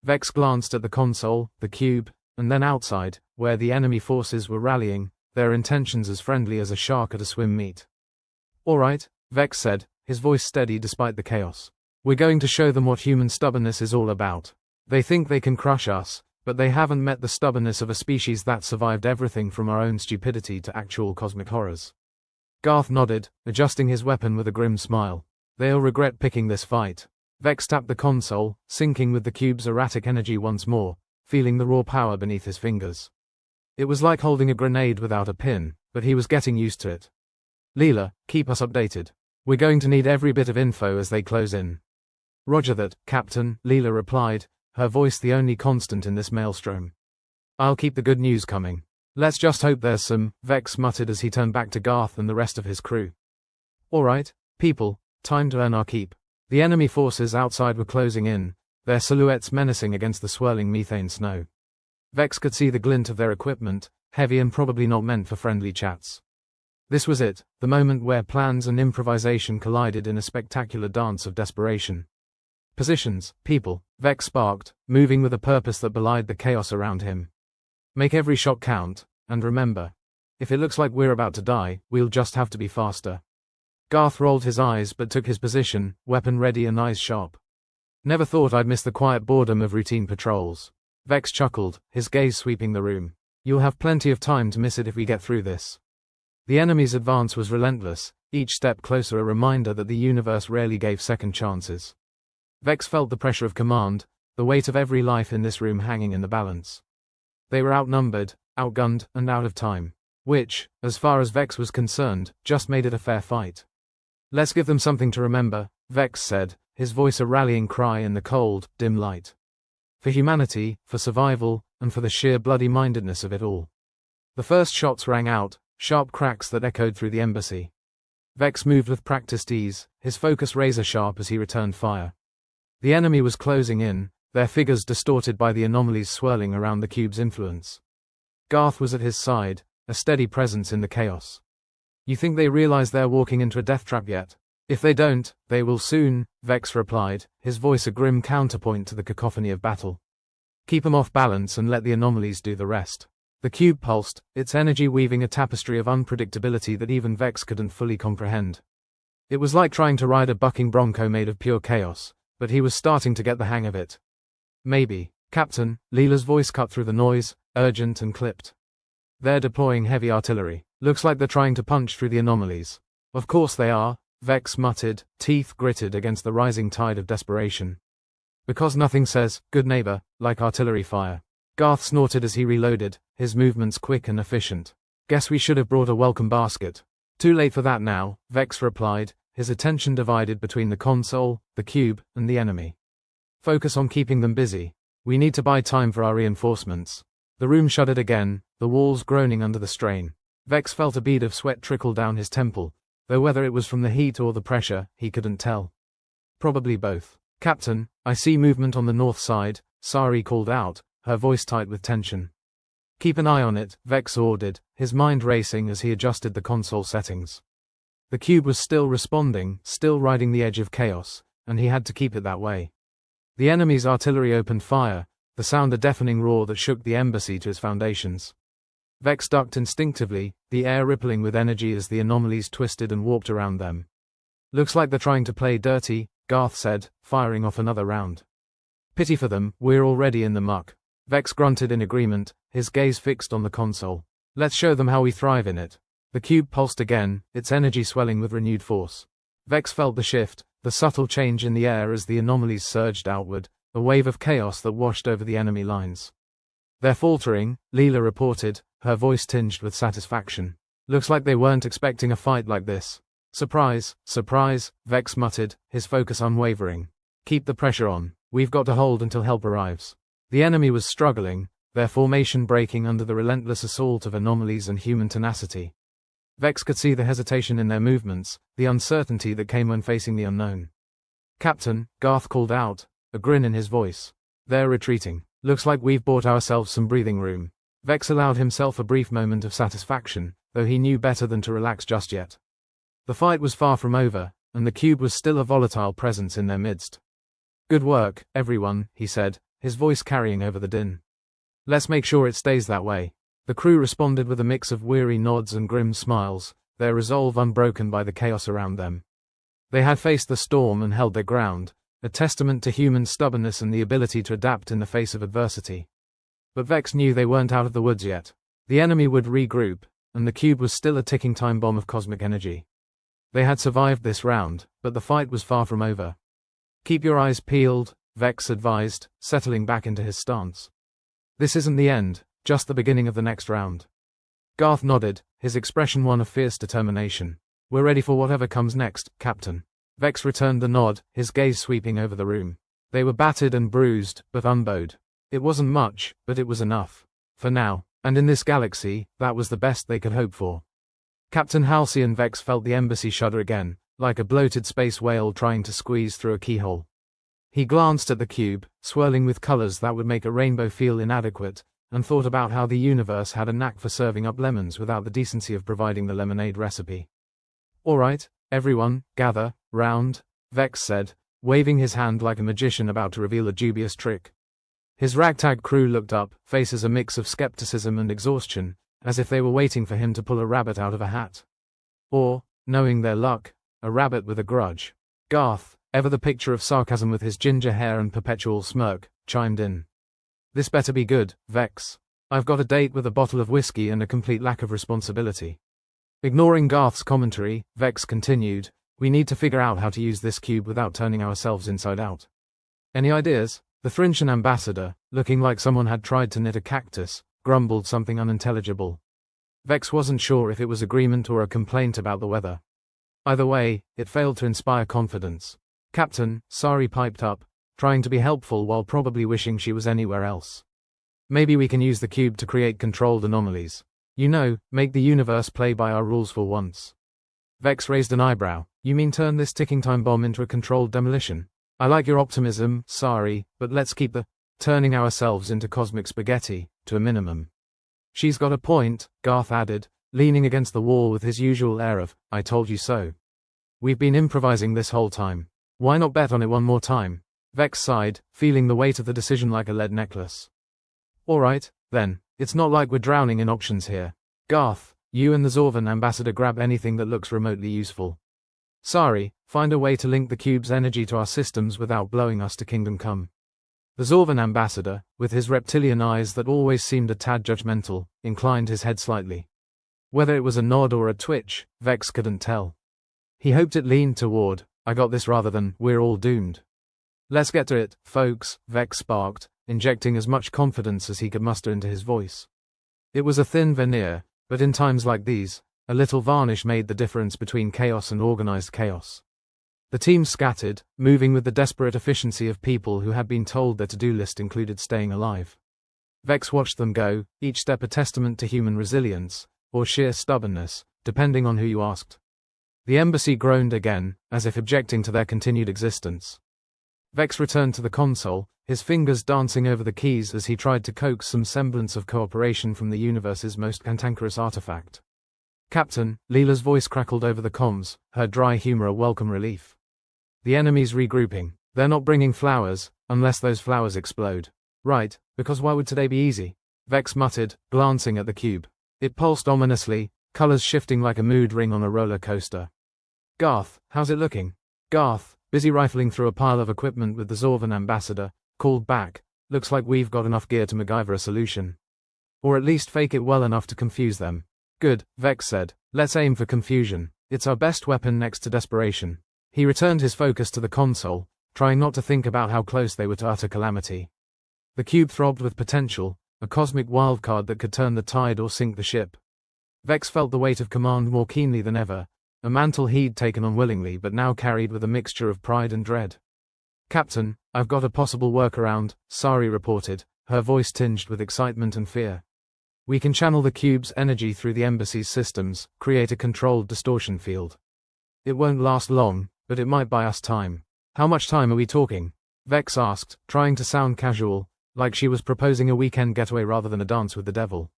Vex glanced at the console, the cube, and then outside, where the enemy forces were rallying, their intentions as friendly as a shark at a swim meet. All right, Vex said, his voice steady despite the chaos. We're going to show them what human stubbornness is all about. They think they can crush us, but they haven't met the stubbornness of a species that survived everything from our own stupidity to actual cosmic horrors. Garth nodded, adjusting his weapon with a grim smile. They'll regret picking this fight. Vex tapped the console, syncing with the cube's erratic energy once more, feeling the raw power beneath his fingers. It was like holding a grenade without a pin, but he was getting used to it. Leela, keep us updated. We're going to need every bit of info as they close in. Roger that, Captain, Leela replied, her voice the only constant in this maelstrom. I'll keep the good news coming. Let's just hope there's some, Vex muttered as he turned back to Garth and the rest of his crew. All right, people, time to earn our keep. The enemy forces outside were closing in, their silhouettes menacing against the swirling methane snow. Vex could see the glint of their equipment, heavy and probably not meant for friendly chats. This was it, the moment where plans and improvisation collided in a spectacular dance of desperation. Positions, people, Vex sparked, moving with a purpose that belied the chaos around him. Make every shot count, and remember, if it looks like we're about to die, we'll just have to be faster. Garth rolled his eyes but took his position, weapon ready and eyes sharp. Never thought I'd miss the quiet boredom of routine patrols. Vex chuckled, his gaze sweeping the room. You'll have plenty of time to miss it if we get through this. The enemy's advance was relentless, each step closer a reminder that the universe rarely gave second chances. Vex felt the pressure of command, the weight of every life in this room hanging in the balance. They were outnumbered, outgunned, and out of time, which, as far as Vex was concerned, just made it a fair fight. Let's give them something to remember, Vex said, his voice a rallying cry in the cold, dim light. For humanity, for survival, and for the sheer bloody-mindedness of it all. The first shots rang out, sharp cracks that echoed through the embassy. Vex moved with practiced ease, his focus razor-sharp as he returned fire. The enemy was closing in, their figures distorted by the anomalies swirling around the cube's influence. Garth was at his side, a steady presence in the chaos. You think they realize they're walking into a death trap yet? If they don't, they will soon, Vex replied, his voice a grim counterpoint to the cacophony of battle. Keep them off balance and let the anomalies do the rest. The cube pulsed, its energy weaving a tapestry of unpredictability that even Vex couldn't fully comprehend. It was like trying to ride a bucking bronco made of pure chaos, but he was starting to get the hang of it. Maybe, Captain, Leela's voice cut through the noise, urgent and clipped. They're deploying heavy artillery. Looks like they're trying to punch through the anomalies. Of course they are, Vex muttered, teeth gritted against the rising tide of desperation. Because nothing says, good neighbor, like artillery fire. Garth snorted as he reloaded, his movements quick and efficient. Guess we should have brought a welcome basket. Too late for that now, Vex replied, his attention divided between the console, the cube, and the enemy. Focus on keeping them busy. We need to buy time for our reinforcements. The room shuddered again, the walls groaning under the strain. Vex felt a bead of sweat trickle down his temple, though whether it was from the heat or the pressure, he couldn't tell. Probably both. Captain, I see movement on the north side, Sari called out, her voice tight with tension. Keep an eye on it, Vex ordered, his mind racing as he adjusted the console settings. The cube was still responding, still riding the edge of chaos, and he had to keep it that way. The enemy's artillery opened fire, the sound a deafening roar that shook the embassy to its foundations. Vex ducked instinctively, the air rippling with energy as the anomalies twisted and warped around them. Looks like they're trying to play dirty, Garth said, firing off another round. Pity for them, we're already in the muck. Vex grunted in agreement, his gaze fixed on the console. Let's show them how we thrive in it. The cube pulsed again, its energy swelling with renewed force. Vex felt the shift, the subtle change in the air as the anomalies surged outward, a wave of chaos that washed over the enemy lines. They're faltering, Leela reported, her voice tinged with satisfaction. Looks like they weren't expecting a fight like this. Surprise, surprise, Vex muttered, his focus unwavering. Keep the pressure on, we've got to hold until help arrives. The enemy was struggling, their formation breaking under the relentless assault of anomalies and human tenacity. Vex could see the hesitation in their movements, the uncertainty that came when facing the unknown. Captain, Garth called out, a grin in his voice. They're retreating. Looks like we've bought ourselves some breathing room. Vex allowed himself a brief moment of satisfaction, though he knew better than to relax just yet. The fight was far from over, and the cube was still a volatile presence in their midst. Good work, everyone, he said, his voice carrying over the din. Let's make sure it stays that way. The crew responded with a mix of weary nods and grim smiles, their resolve unbroken by the chaos around them. They had faced the storm and held their ground, a testament to human stubbornness and the ability to adapt in the face of adversity. But Vex knew they weren't out of the woods yet. The enemy would regroup, and the cube was still a ticking time bomb of cosmic energy. They had survived this round, but the fight was far from over. Keep your eyes peeled, Vex advised, settling back into his stance. This isn't the end, just the beginning of the next round. Garth nodded, his expression one of fierce determination. We're ready for whatever comes next, Captain. Vex returned the nod, his gaze sweeping over the room. They were battered and bruised, but unbowed. It wasn't much, but it was enough. For now, and in this galaxy, that was the best they could hope for. Captain Halcyon Vex felt the embassy shudder again, like a bloated space whale trying to squeeze through a keyhole. He glanced at the cube, swirling with colors that would make a rainbow feel inadequate, and thought about how the universe had a knack for serving up lemons without the decency of providing the lemonade recipe. All right, everyone, gather round, Vex said, waving his hand like a magician about to reveal a dubious trick. His ragtag crew looked up, faces a mix of skepticism and exhaustion, as if they were waiting for him to pull a rabbit out of a hat. Or, knowing their luck, a rabbit with a grudge. Garth, ever the picture of sarcasm with his ginger hair and perpetual smirk, chimed in. This better be good, Vex. I've got a date with a bottle of whiskey and a complete lack of responsibility. Ignoring Garth's commentary, Vex continued, we need to figure out how to use this cube without turning ourselves inside out. Any ideas? The Thrintian ambassador, looking like someone had tried to knit a cactus, grumbled something unintelligible. Vex wasn't sure if it was agreement or a complaint about the weather. Either way, it failed to inspire confidence. Captain, Sari piped up, trying to be helpful while probably wishing she was anywhere else. Maybe we can use the cube to create controlled anomalies. You know, make the universe play by our rules for once. Vex raised an eyebrow. You mean turn this ticking time bomb into a controlled demolition? I like your optimism, Sari, but let's keep the turning ourselves into cosmic spaghetti to a minimum. She's got a point, Garth added, leaning against the wall with his usual air of, I told you so. We've been improvising this whole time. Why not bet on it one more time? Vex sighed, feeling the weight of the decision like a lead necklace. All right, then, it's not like we're drowning in options here. Garth, you and the Zorvan ambassador grab anything that looks remotely useful. Sari, find a way to link the cube's energy to our systems without blowing us to Kingdom Come. The Zorvan ambassador, with his reptilian eyes that always seemed a tad judgmental, inclined his head slightly. Whether it was a nod or a twitch, Vex couldn't tell. He hoped it leaned toward, I got this rather than, we're all doomed. Let's get to it, folks, Vex sparked, injecting as much confidence as he could muster into his voice. It was a thin veneer, but in times like these, a little varnish made the difference between chaos and organized chaos. The team scattered, moving with the desperate efficiency of people who had been told their to-do list included staying alive. Vex watched them go, each step a testament to human resilience, or sheer stubbornness, depending on who you asked. The embassy groaned again, as if objecting to their continued existence. Vex returned to the console, his fingers dancing over the keys as he tried to coax some semblance of cooperation from the universe's most cantankerous artifact. Captain, Leela's voice crackled over the comms, her dry humor a welcome relief. The enemy's regrouping. They're not bringing flowers, unless those flowers explode. Right, because why would today be easy? Vex muttered, glancing at the cube. It pulsed ominously, colors shifting like a mood ring on a roller coaster. Garth, how's it looking? Garth, busy rifling through a pile of equipment with the Zorvan ambassador, called back, looks like we've got enough gear to MacGyver a solution. Or at least fake it well enough to confuse them. Good, Vex said, let's aim for confusion. It's our best weapon next to desperation. He returned his focus to the console, trying not to think about how close they were to utter calamity. The cube throbbed with potential, a cosmic wildcard that could turn the tide or sink the ship. Vex felt the weight of command more keenly than ever, a mantle he'd taken on willingly but now carried with a mixture of pride and dread. Captain, I've got a possible workaround, Sari reported, her voice tinged with excitement and fear. We can channel the cube's energy through the embassy's systems, create a controlled distortion field. It won't last long, but it might buy us time. How much time are we talking? Vex asked, trying to sound casual, like she was proposing a weekend getaway rather than a dance with the devil.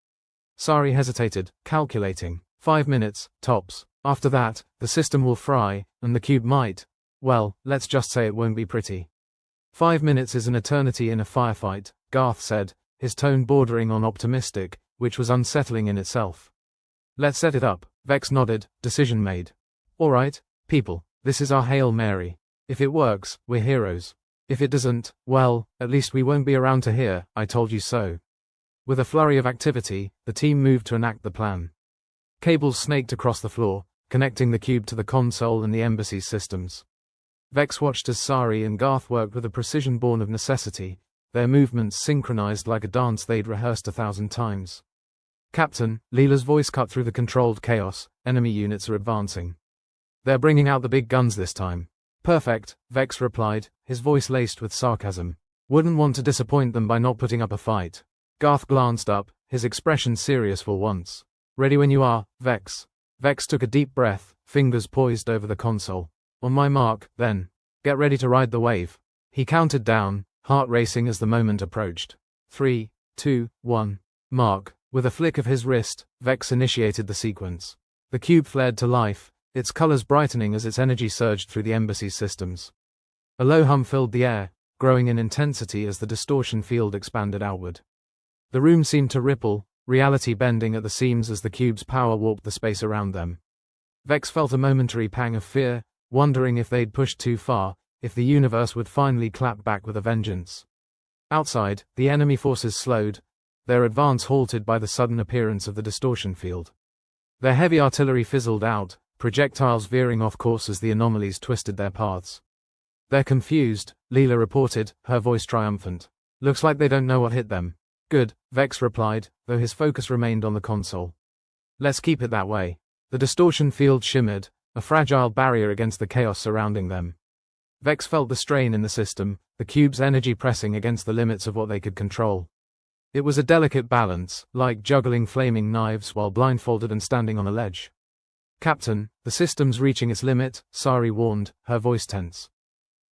Sari hesitated, calculating. 5 minutes, tops. After that, the system will fry, and the cube might. Well, let's just say it won't be pretty. 5 minutes is an eternity in a firefight, Garth said, his tone bordering on optimistic, which was unsettling in itself. Let's set it up, Vex nodded, decision made. All right, people, this is our Hail Mary. If it works, we're heroes. If it doesn't, well, at least we won't be around to hear, I told you so. With a flurry of activity, the team moved to enact the plan. Cables snaked across the floor, connecting the cube to the console and the embassy's systems. Vex watched as Sari and Garth worked with a precision born of necessity, their movements synchronized like a dance they'd rehearsed 1,000 times. "Captain," Leela's voice cut through the controlled chaos, "enemy units are advancing. They're bringing out the big guns this time." "Perfect," Vex replied, his voice laced with sarcasm. "Wouldn't want to disappoint them by not putting up a fight." Garth glanced up, his expression serious for once. "Ready when you are, Vex." Vex took a deep breath, fingers poised over the console. "On my mark, then. Get ready to ride the wave." He counted down, heart racing as the moment approached. 3, 2, 1. Mark. With a flick of his wrist, Vex initiated the sequence. The cube flared to life, its colors brightening as its energy surged through the embassy's systems. A low hum filled the air, growing in intensity as the distortion field expanded outward. The room seemed to ripple, reality bending at the seams as the cube's power warped the space around them. Vex felt a momentary pang of fear, wondering if they'd pushed too far, if the universe would finally clap back with a vengeance. Outside, the enemy forces slowed, their advance halted by the sudden appearance of the distortion field. Their heavy artillery fizzled out, projectiles veering off course as the anomalies twisted their paths. "They're confused," Leela reported, her voice triumphant. "Looks like they don't know what hit them." "Good," Vex replied, though his focus remained on the console. "Let's keep it that way." The distortion field shimmered, a fragile barrier against the chaos surrounding them. Vex felt the strain in the system, the cube's energy pressing against the limits of what they could control. It was a delicate balance, like juggling flaming knives while blindfolded and standing on a ledge. "Captain, the system's reaching its limit," Sari warned, her voice tense.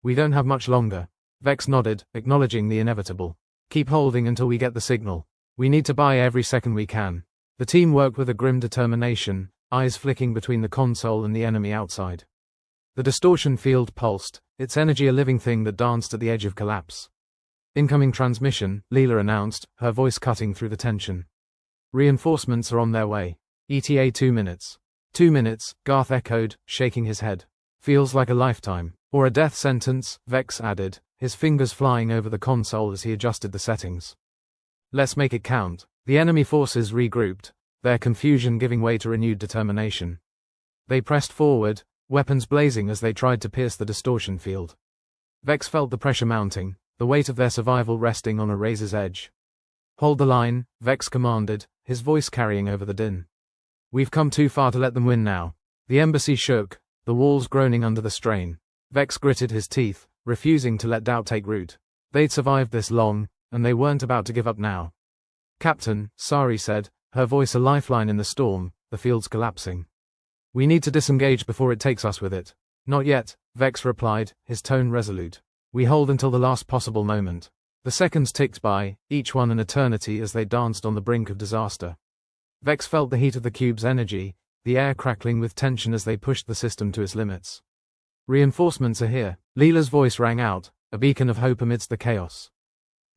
"We don't have much longer." Vex nodded, acknowledging the inevitable. "Keep holding until we get the signal. We need to buy every second we can." The team worked with a grim determination, eyes flicking between the console and the enemy outside. The distortion field pulsed, its energy a living thing that danced at the edge of collapse. "Incoming transmission," Leela announced, her voice cutting through the tension. "Reinforcements are on their way. ETA 2 minutes. 2 minutes, Garth echoed, shaking his head. "Feels like a lifetime. Or a death sentence," Vex added, his fingers flying over the console as he adjusted the settings. "Let's make it count." The enemy forces regrouped, their confusion giving way to renewed determination. They pressed forward, weapons blazing as they tried to pierce the distortion field. Vex felt the pressure mounting, the weight of their survival resting on a razor's edge. "Hold the line," Vex commanded, his voice carrying over the din. "We've come too far to let them win now." The embassy shook, the walls groaning under the strain. Vex gritted his teeth, refusing to let doubt take root. They'd survived this long, and they weren't about to give up now. "Captain," Sari said, her voice a lifeline in the storm, "the field's collapsing. We need to disengage before it takes us with it." "Not yet," Vex replied, his tone resolute. "We hold until the last possible moment." The seconds ticked by, each one an eternity as they danced on the brink of disaster. Vex felt the heat of the cube's energy, the air crackling with tension as they pushed the system to its limits. "Reinforcements are here," Leela's voice rang out, a beacon of hope amidst the chaos.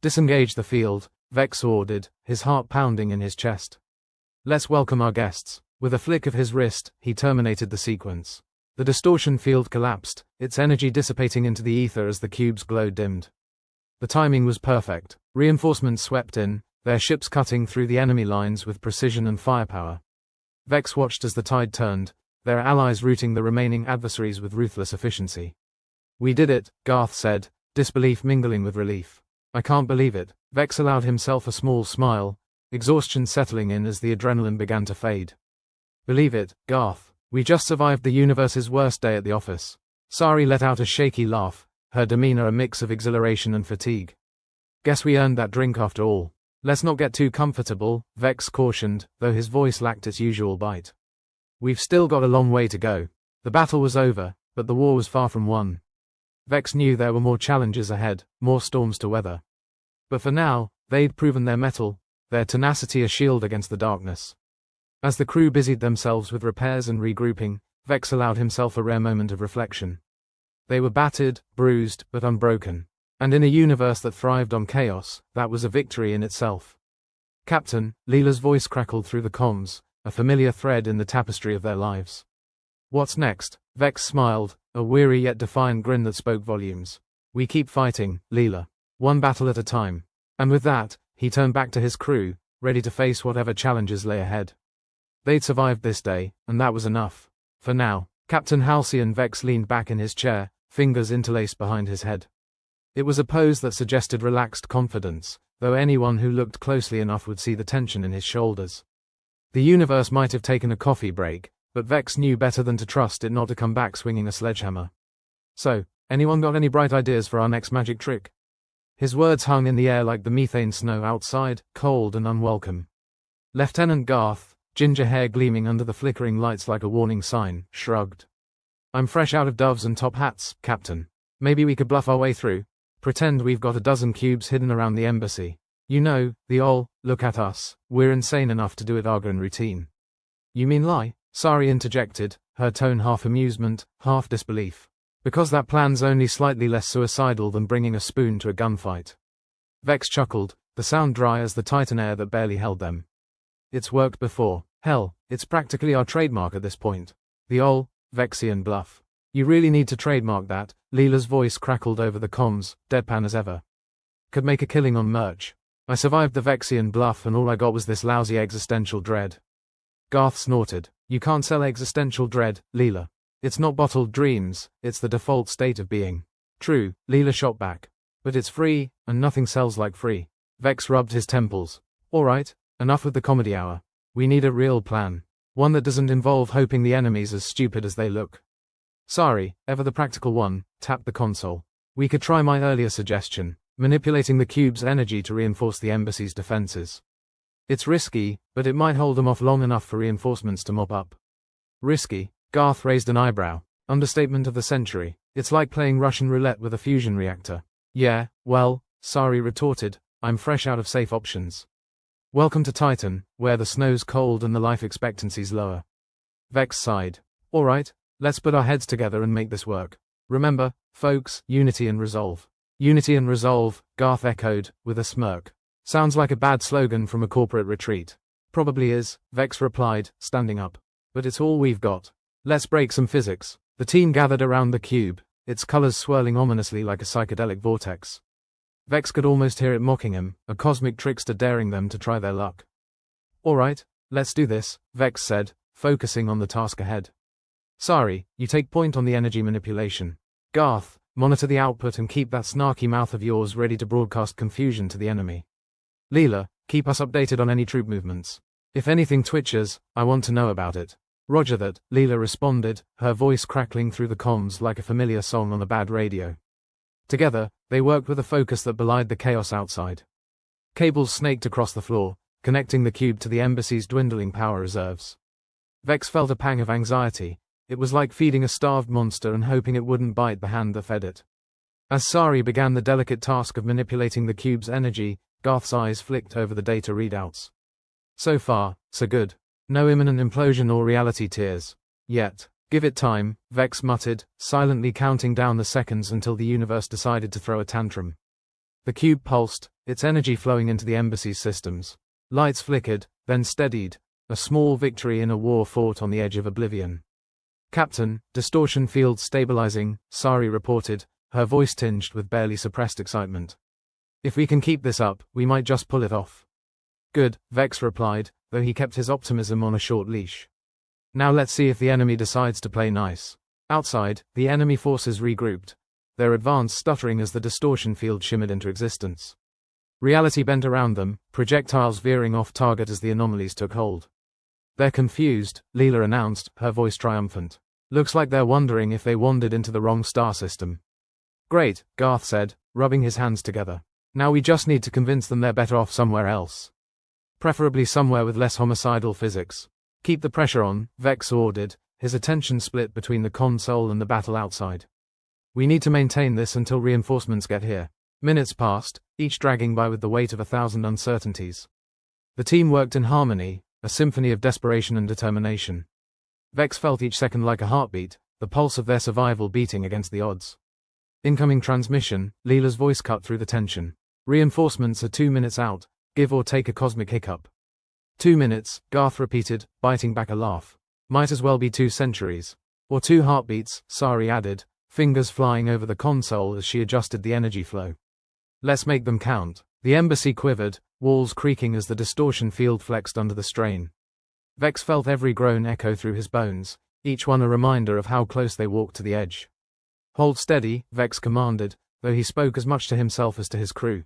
"Disengage the field," Vex ordered, his heart pounding in his chest. "Let's welcome our guests." With a flick of his wrist, he terminated the sequence. The distortion field collapsed, its energy dissipating into the ether as the cube's glow dimmed. The timing was perfect. Reinforcements swept in, their ships cutting through the enemy lines with precision and firepower. Vex watched as the tide turned, their allies routing the remaining adversaries with ruthless efficiency. "We did it," Garth said, disbelief mingling with relief. "I can't believe it." Vex allowed himself a small smile, exhaustion settling in as the adrenaline began to fade. "Believe it, Garth. We just survived the universe's worst day at the office." Sari let out a shaky laugh, her demeanor a mix of exhilaration and fatigue. "Guess we earned that drink after all." "Let's not get too comfortable," Vex cautioned, though his voice lacked its usual bite. "We've still got a long way to go." The battle was over, but the war was far from won. Vex knew there were more challenges ahead, more storms to weather. But for now, they'd proven their mettle, their tenacity a shield against the darkness. As the crew busied themselves with repairs and regrouping, Vex allowed himself a rare moment of reflection. They were battered, bruised, but unbroken. And in a universe that thrived on chaos, that was a victory in itself. "Captain," Leela's voice crackled through the comms, a familiar thread in the tapestry of their lives. "What's next?" Vex smiled, a weary yet defiant grin that spoke volumes. "We keep fighting, Leela. One battle at a time." And with that, he turned back to his crew, ready to face whatever challenges lay ahead. They'd survived this day, and that was enough. For now. Captain Halcyon. Vex leaned back in his chair, fingers interlaced behind his head. It was a pose that suggested relaxed confidence, though anyone who looked closely enough would see the tension in his shoulders. The universe might have taken a coffee break, but Vex knew better than to trust it not to come back swinging a sledgehammer. So, anyone got any bright ideas for our next magic trick? His words hung in the air like the methane snow outside, cold and unwelcome. Lieutenant Garth, ginger hair gleaming under the flickering lights like a warning sign, shrugged. I'm fresh out of doves and top hats, Captain. Maybe we could bluff our way through. Pretend we've got a dozen cubes hidden around the embassy. You know, look at us, we're insane enough to do it Argon routine. You mean lie? Sari interjected, her tone half amusement, half disbelief. Because that plan's only slightly less suicidal than bringing a spoon to a gunfight. Vex chuckled, the sound dry as the Titan air that barely held them. It's worked before. Hell, it's practically our trademark at this point. The Vexian bluff. You really need to trademark that. Leela's voice crackled over the comms, deadpan as ever. Could make a killing on merch. I survived the Vexian bluff and all I got was this lousy existential dread. Garth snorted. You can't sell existential dread, Leela. It's not bottled dreams, it's the default state of being. True, Leela shot back. But it's free, and nothing sells like free. Vex rubbed his temples. Alright, enough with the comedy hour. We need a real plan. One that doesn't involve hoping the enemy's as stupid as they look. Sari, ever the practical one, tapped the console. We could try my earlier suggestion, manipulating the cube's energy to reinforce the embassy's defenses. It's risky, but it might hold them off long enough for reinforcements to mop up. Risky? Garth raised an eyebrow. Understatement of the century. It's like playing Russian roulette with a fusion reactor. Yeah, well, Sari retorted, I'm fresh out of safe options. Welcome to Titan, where the snow's cold and the life expectancy's lower. Vex sighed. Alright, let's put our heads together and make this work. Remember, folks, unity and resolve. Unity and resolve, Garth echoed, with a smirk. Sounds like a bad slogan from a corporate retreat. Probably is, Vex replied, standing up. But it's all we've got. Let's break some physics. The team gathered around the cube, its colors swirling ominously like a psychedelic vortex. Vex could almost hear it mocking him, a cosmic trickster daring them to try their luck. Alright, let's do this, Vex said, focusing on the task ahead. Sari, you take point on the energy manipulation. Garth, monitor the output and keep that snarky mouth of yours ready to broadcast confusion to the enemy. Leela, keep us updated on any troop movements. If anything twitches, I want to know about it. Roger that, Leela responded, her voice crackling through the comms like a familiar song on a bad radio. Together, they worked with a focus that belied the chaos outside. Cables snaked across the floor, connecting the cube to the embassy's dwindling power reserves. Vex felt a pang of anxiety. It was like feeding a starved monster and hoping it wouldn't bite the hand that fed it. As Sari began the delicate task of manipulating the cube's energy, Garth's eyes flicked over the data readouts. So far, so good. No imminent implosion or reality tears. Yet. Give it time, Vex muttered, silently counting down the seconds until the universe decided to throw a tantrum. The cube pulsed, its energy flowing into the embassy's systems. Lights flickered, then steadied, a small victory in a war fought on the edge of oblivion. Captain, distortion field stabilizing, Sari reported, her voice tinged with barely suppressed excitement. If we can keep this up, we might just pull it off. Good, Vex replied, though he kept his optimism on a short leash. Now let's see if the enemy decides to play nice. Outside, the enemy forces regrouped, their advance stuttering as the distortion field shimmered into existence. Reality bent around them, projectiles veering off target as the anomalies took hold. They're confused, Leela announced, her voice triumphant. Looks like they're wondering if they wandered into the wrong star system. Great, Garth said, rubbing his hands together. Now we just need to convince them they're better off somewhere else. Preferably somewhere with less homicidal physics. Keep the pressure on, Vex ordered, his attention split between the console and the battle outside. We need to maintain this until reinforcements get here. Minutes passed, each dragging by with the weight of 1,000 uncertainties. The team worked in harmony, a symphony of desperation and determination. Vex felt each second like a heartbeat, the pulse of their survival beating against the odds. Incoming transmission, Leela's voice cut through the tension. Reinforcements are 2 minutes out, give or take a cosmic hiccup. 2 minutes, Garth repeated, biting back a laugh. Might as well be 2 centuries. Or 2 heartbeats, Sari added, fingers flying over the console as she adjusted the energy flow. Let's make them count. The embassy quivered, walls creaking as the distortion field flexed under the strain. Vex felt every groan echo through his bones, each one a reminder of how close they walked to the edge. Hold steady, Vex commanded, though he spoke as much to himself as to his crew.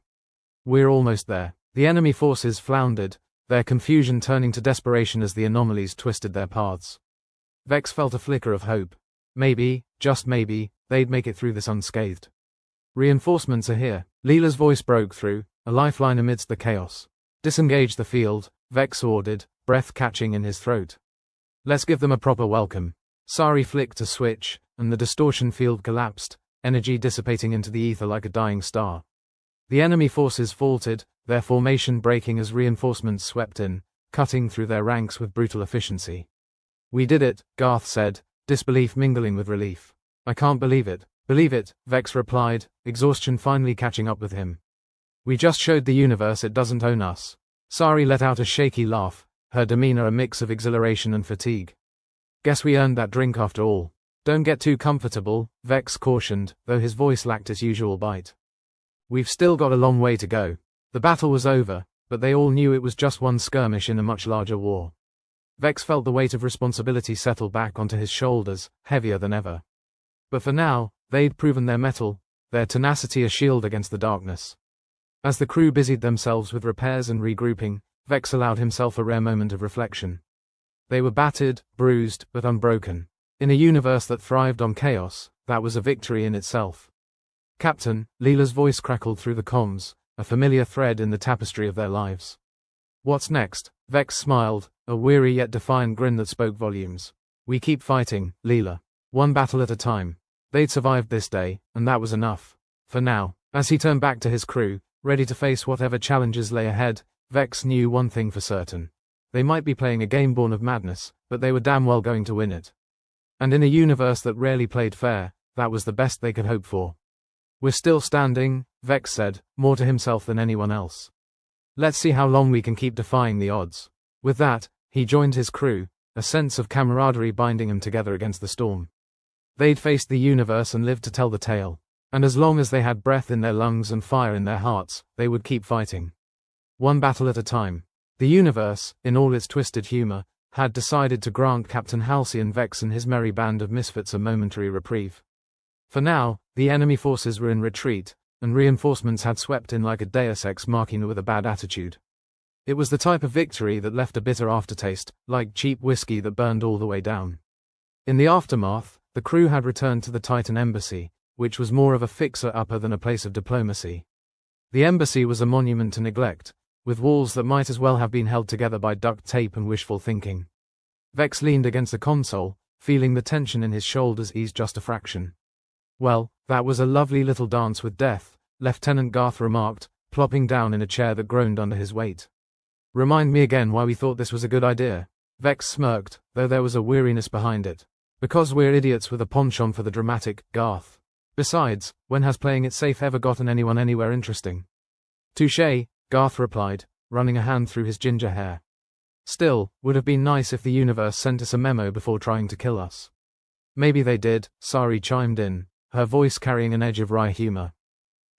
"We're almost there." The enemy forces floundered, their confusion turning to desperation as the anomalies twisted their paths. Vex felt a flicker of hope. Maybe, just maybe, they'd make it through this unscathed. "Reinforcements are here." Leela's voice broke through, a lifeline amidst the chaos. "Disengage the field," Vex ordered, breath catching in his throat. "Let's give them a proper welcome." Sari flicked a switch, and the distortion field collapsed, energy dissipating into the ether like a dying star. The enemy forces faltered, their formation breaking as reinforcements swept in, cutting through their ranks with brutal efficiency. "We did it," Garth said, disbelief mingling with relief. "I can't believe it." "Believe it," Vex replied, exhaustion finally catching up with him. "We just showed the universe it doesn't own us." Sari let out a shaky laugh, her demeanor a mix of exhilaration and fatigue. "Guess we earned that drink after all." "Don't get too comfortable," Vex cautioned, though his voice lacked its usual bite. "We've still got a long way to go." The battle was over, but they all knew it was just one skirmish in a much larger war. Vex felt the weight of responsibility settle back onto his shoulders, heavier than ever. But for now, they'd proven their mettle, their tenacity a shield against the darkness. As the crew busied themselves with repairs and regrouping, Vex allowed himself a rare moment of reflection. They were battered, bruised, but unbroken. In a universe that thrived on chaos, that was a victory in itself. "Captain," Leela's voice crackled through the comms, a familiar thread in the tapestry of their lives. "What's next?" Vex smiled, a weary yet defiant grin that spoke volumes. "We keep fighting, Leela. One battle at a time." They'd survived this day, and that was enough. For now, as he turned back to his crew, ready to face whatever challenges lay ahead, Vex knew one thing for certain. They might be playing a game born of madness, but they were damn well going to win it. And in a universe that rarely played fair, that was the best they could hope for. "We're still standing," Vex said, more to himself than anyone else. "Let's see how long we can keep defying the odds." With that, he joined his crew, a sense of camaraderie binding them together against the storm. They'd faced the universe and lived to tell the tale. And as long as they had breath in their lungs and fire in their hearts, they would keep fighting. One battle at a time. The universe, in all its twisted humor, had decided to grant Captain Halcyon Vex and his merry band of misfits a momentary reprieve. For now, the enemy forces were in retreat, and reinforcements had swept in like a deus ex machina with a bad attitude. It was the type of victory that left a bitter aftertaste, like cheap whiskey that burned all the way down. In the aftermath, the crew had returned to the Titan embassy, which was more of a fixer-upper than a place of diplomacy. The embassy was a monument to neglect, with walls that might as well have been held together by duct tape and wishful thinking. Vex leaned against the console, feeling the tension in his shoulders ease just a fraction. "Well, that was a lovely little dance with death," Lieutenant Garth remarked, plopping down in a chair that groaned under his weight. "Remind me again why we thought this was a good idea." Vex smirked, though there was a weariness behind it. "Because we're idiots with a penchant for the dramatic, Garth. Besides, when has playing it safe ever gotten anyone anywhere interesting?" "Touché," Garth replied, running a hand through his ginger hair. "Still, would have been nice if the universe sent us a memo before trying to kill us." "Maybe they did," Sari chimed in, her voice carrying an edge of wry humor.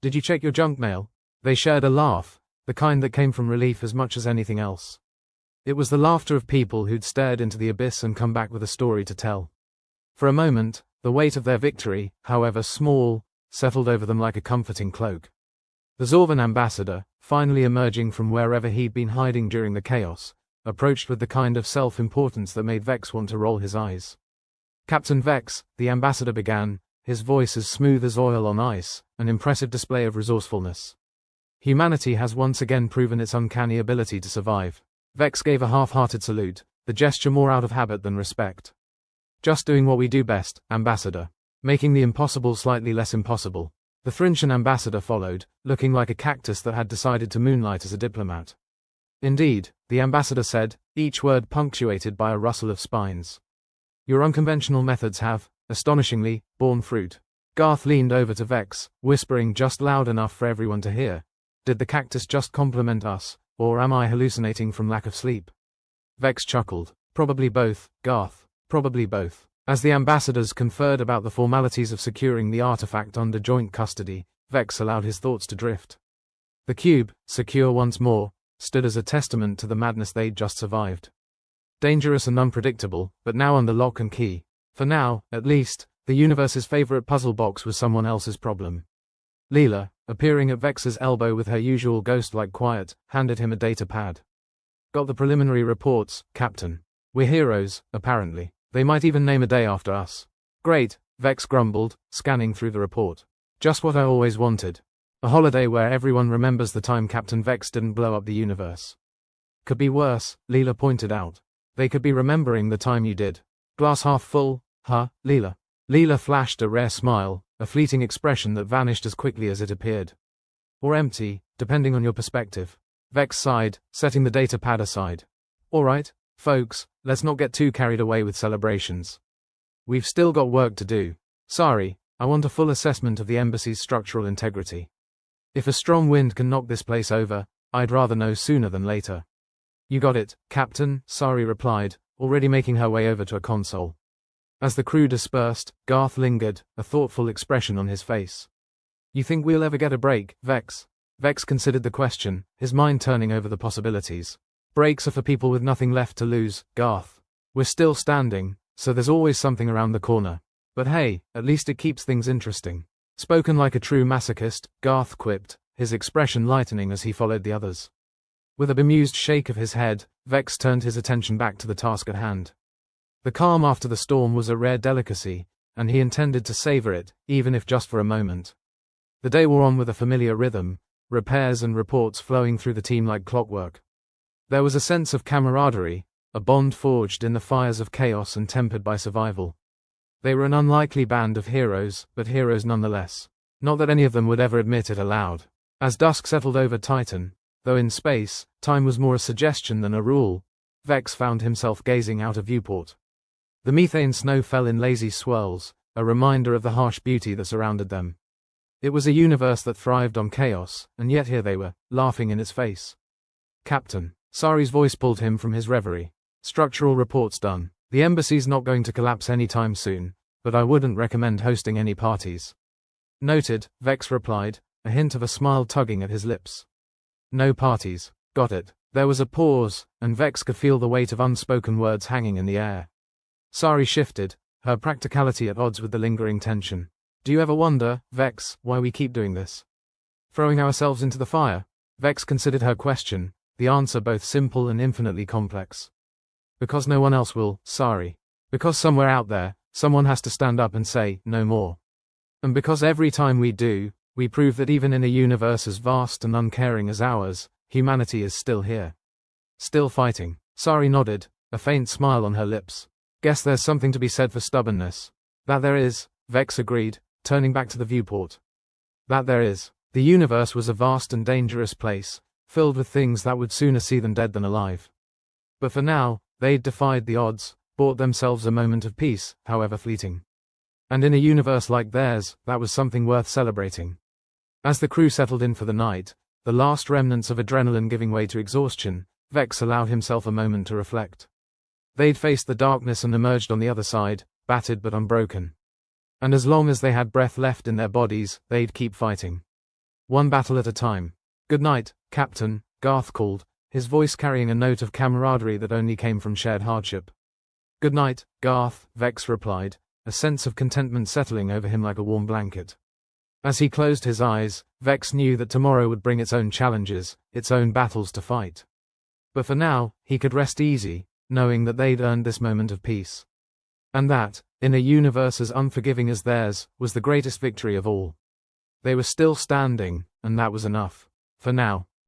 "Did you check your junk mail?" They shared a laugh, the kind that came from relief as much as anything else. It was the laughter of people who'd stared into the abyss and come back with a story to tell. For a moment, the weight of their victory, however small, settled over them like a comforting cloak. The Zorvan ambassador, finally emerging from wherever he'd been hiding during the chaos, approached with the kind of self-importance that made Vex want to roll his eyes. "Captain Vex," the ambassador began, his voice as smooth as oil on ice, an impressive display of resourcefulness. "Humanity has once again proven its uncanny ability to survive." Vex gave a half-hearted salute, the gesture more out of habit than respect. "Just doing what we do best, Ambassador. Making the impossible slightly less impossible." The Thrintian ambassador followed, looking like a cactus that had decided to moonlight as a diplomat. "Indeed," the ambassador said, each word punctuated by a rustle of spines. "Your unconventional methods have, astonishingly, borne fruit." Garth leaned over to Vex, whispering just loud enough for everyone to hear. "Did the cactus just compliment us, or am I hallucinating from lack of sleep?" Vex chuckled. "Probably both, Garth, probably both." As the ambassadors conferred about the formalities of securing the artifact under joint custody, Vex allowed his thoughts to drift. The cube, secure once more, stood as a testament to the madness they'd just survived. Dangerous and unpredictable, but now under lock and key. For now, at least, the universe's favorite puzzle box was someone else's problem. Leela, appearing at Vex's elbow with her usual ghost-like quiet, handed him a data pad. Got the preliminary reports, Captain. We're heroes, apparently. They might even name a day after us. Great, Vex grumbled, scanning through the report. Just what I always wanted. A holiday where everyone remembers the time Captain Vex didn't blow up the universe. Could be worse, Leela pointed out. They could be remembering the time you did. Glass half full, huh, Leela? Leela flashed a rare smile, a fleeting expression that vanished as quickly as it appeared. Or empty, depending on your perspective. Vex sighed, setting the data pad aside. Alright, folks, let's not get too carried away with celebrations. We've still got work to do. Sorry, I want a full assessment of the embassy's structural integrity. If a strong wind can knock this place over, I'd rather know sooner than later. You got it, Captain, Sari replied, already making her way over to a console. As the crew dispersed, Garth lingered, a thoughtful expression on his face. You think we'll ever get a break, Vex? Vex considered the question, his mind turning over the possibilities. Breaks are for people with nothing left to lose, Garth. We're still standing, so there's always something around the corner. But hey, at least it keeps things interesting. Spoken like a true masochist, Garth quipped, his expression lightening as he followed the others. With a bemused shake of his head, Vex turned his attention back to the task at hand. The calm after the storm was a rare delicacy, and he intended to savor it, even if just for a moment. The day wore on with a familiar rhythm, repairs and reports flowing through the team like clockwork. There was a sense of camaraderie, a bond forged in the fires of chaos and tempered by survival. They were an unlikely band of heroes, but heroes nonetheless. Not that any of them would ever admit it aloud. As dusk settled over Titan, though in space, time was more a suggestion than a rule, Vex found himself gazing out a viewport. The methane snow fell in lazy swirls, a reminder of the harsh beauty that surrounded them. It was a universe that thrived on chaos, and yet here they were, laughing in its face. Captain, Sari's voice pulled him from his reverie. Structural reports done. The embassy's not going to collapse anytime soon, but I wouldn't recommend hosting any parties. Noted, Vex replied, a hint of a smile tugging at his lips. No parties. Got it. There was a pause, and Vex could feel the weight of unspoken words hanging in the air. Sari shifted, her practicality at odds with the lingering tension. Do you ever wonder, Vex, why we keep doing this? Throwing ourselves into the fire? Vex considered her question, the answer both simple and infinitely complex. Because no one else will, Sari. Because somewhere out there, someone has to stand up and say, no more. And because every time we do, we prove that even in a universe as vast and uncaring as ours, humanity is still here. Still fighting. Sari nodded, a faint smile on her lips. Guess there's something to be said for stubbornness. That there is, Vex agreed, turning back to the viewport. That there is. The universe was a vast and dangerous place, filled with things that would sooner see them dead than alive. But for now, they'd defied the odds, bought themselves a moment of peace, however fleeting. And in a universe like theirs, that was something worth celebrating. As the crew settled in for the night, the last remnants of adrenaline giving way to exhaustion, Vex allowed himself a moment to reflect. They'd faced the darkness and emerged on the other side, battered but unbroken. And as long as they had breath left in their bodies, they'd keep fighting. One battle at a time. Good night, Captain, Garth called, his voice carrying a note of camaraderie that only came from shared hardship. Good night, Garth, Vex replied, a sense of contentment settling over him like a warm blanket. As he closed his eyes, Vex knew that tomorrow would bring its own challenges, its own battles to fight. But for now, he could rest easy, knowing that they'd earned this moment of peace. And that, in a universe as unforgiving as theirs, was the greatest victory of all. They were still standing, and that was enough. For now.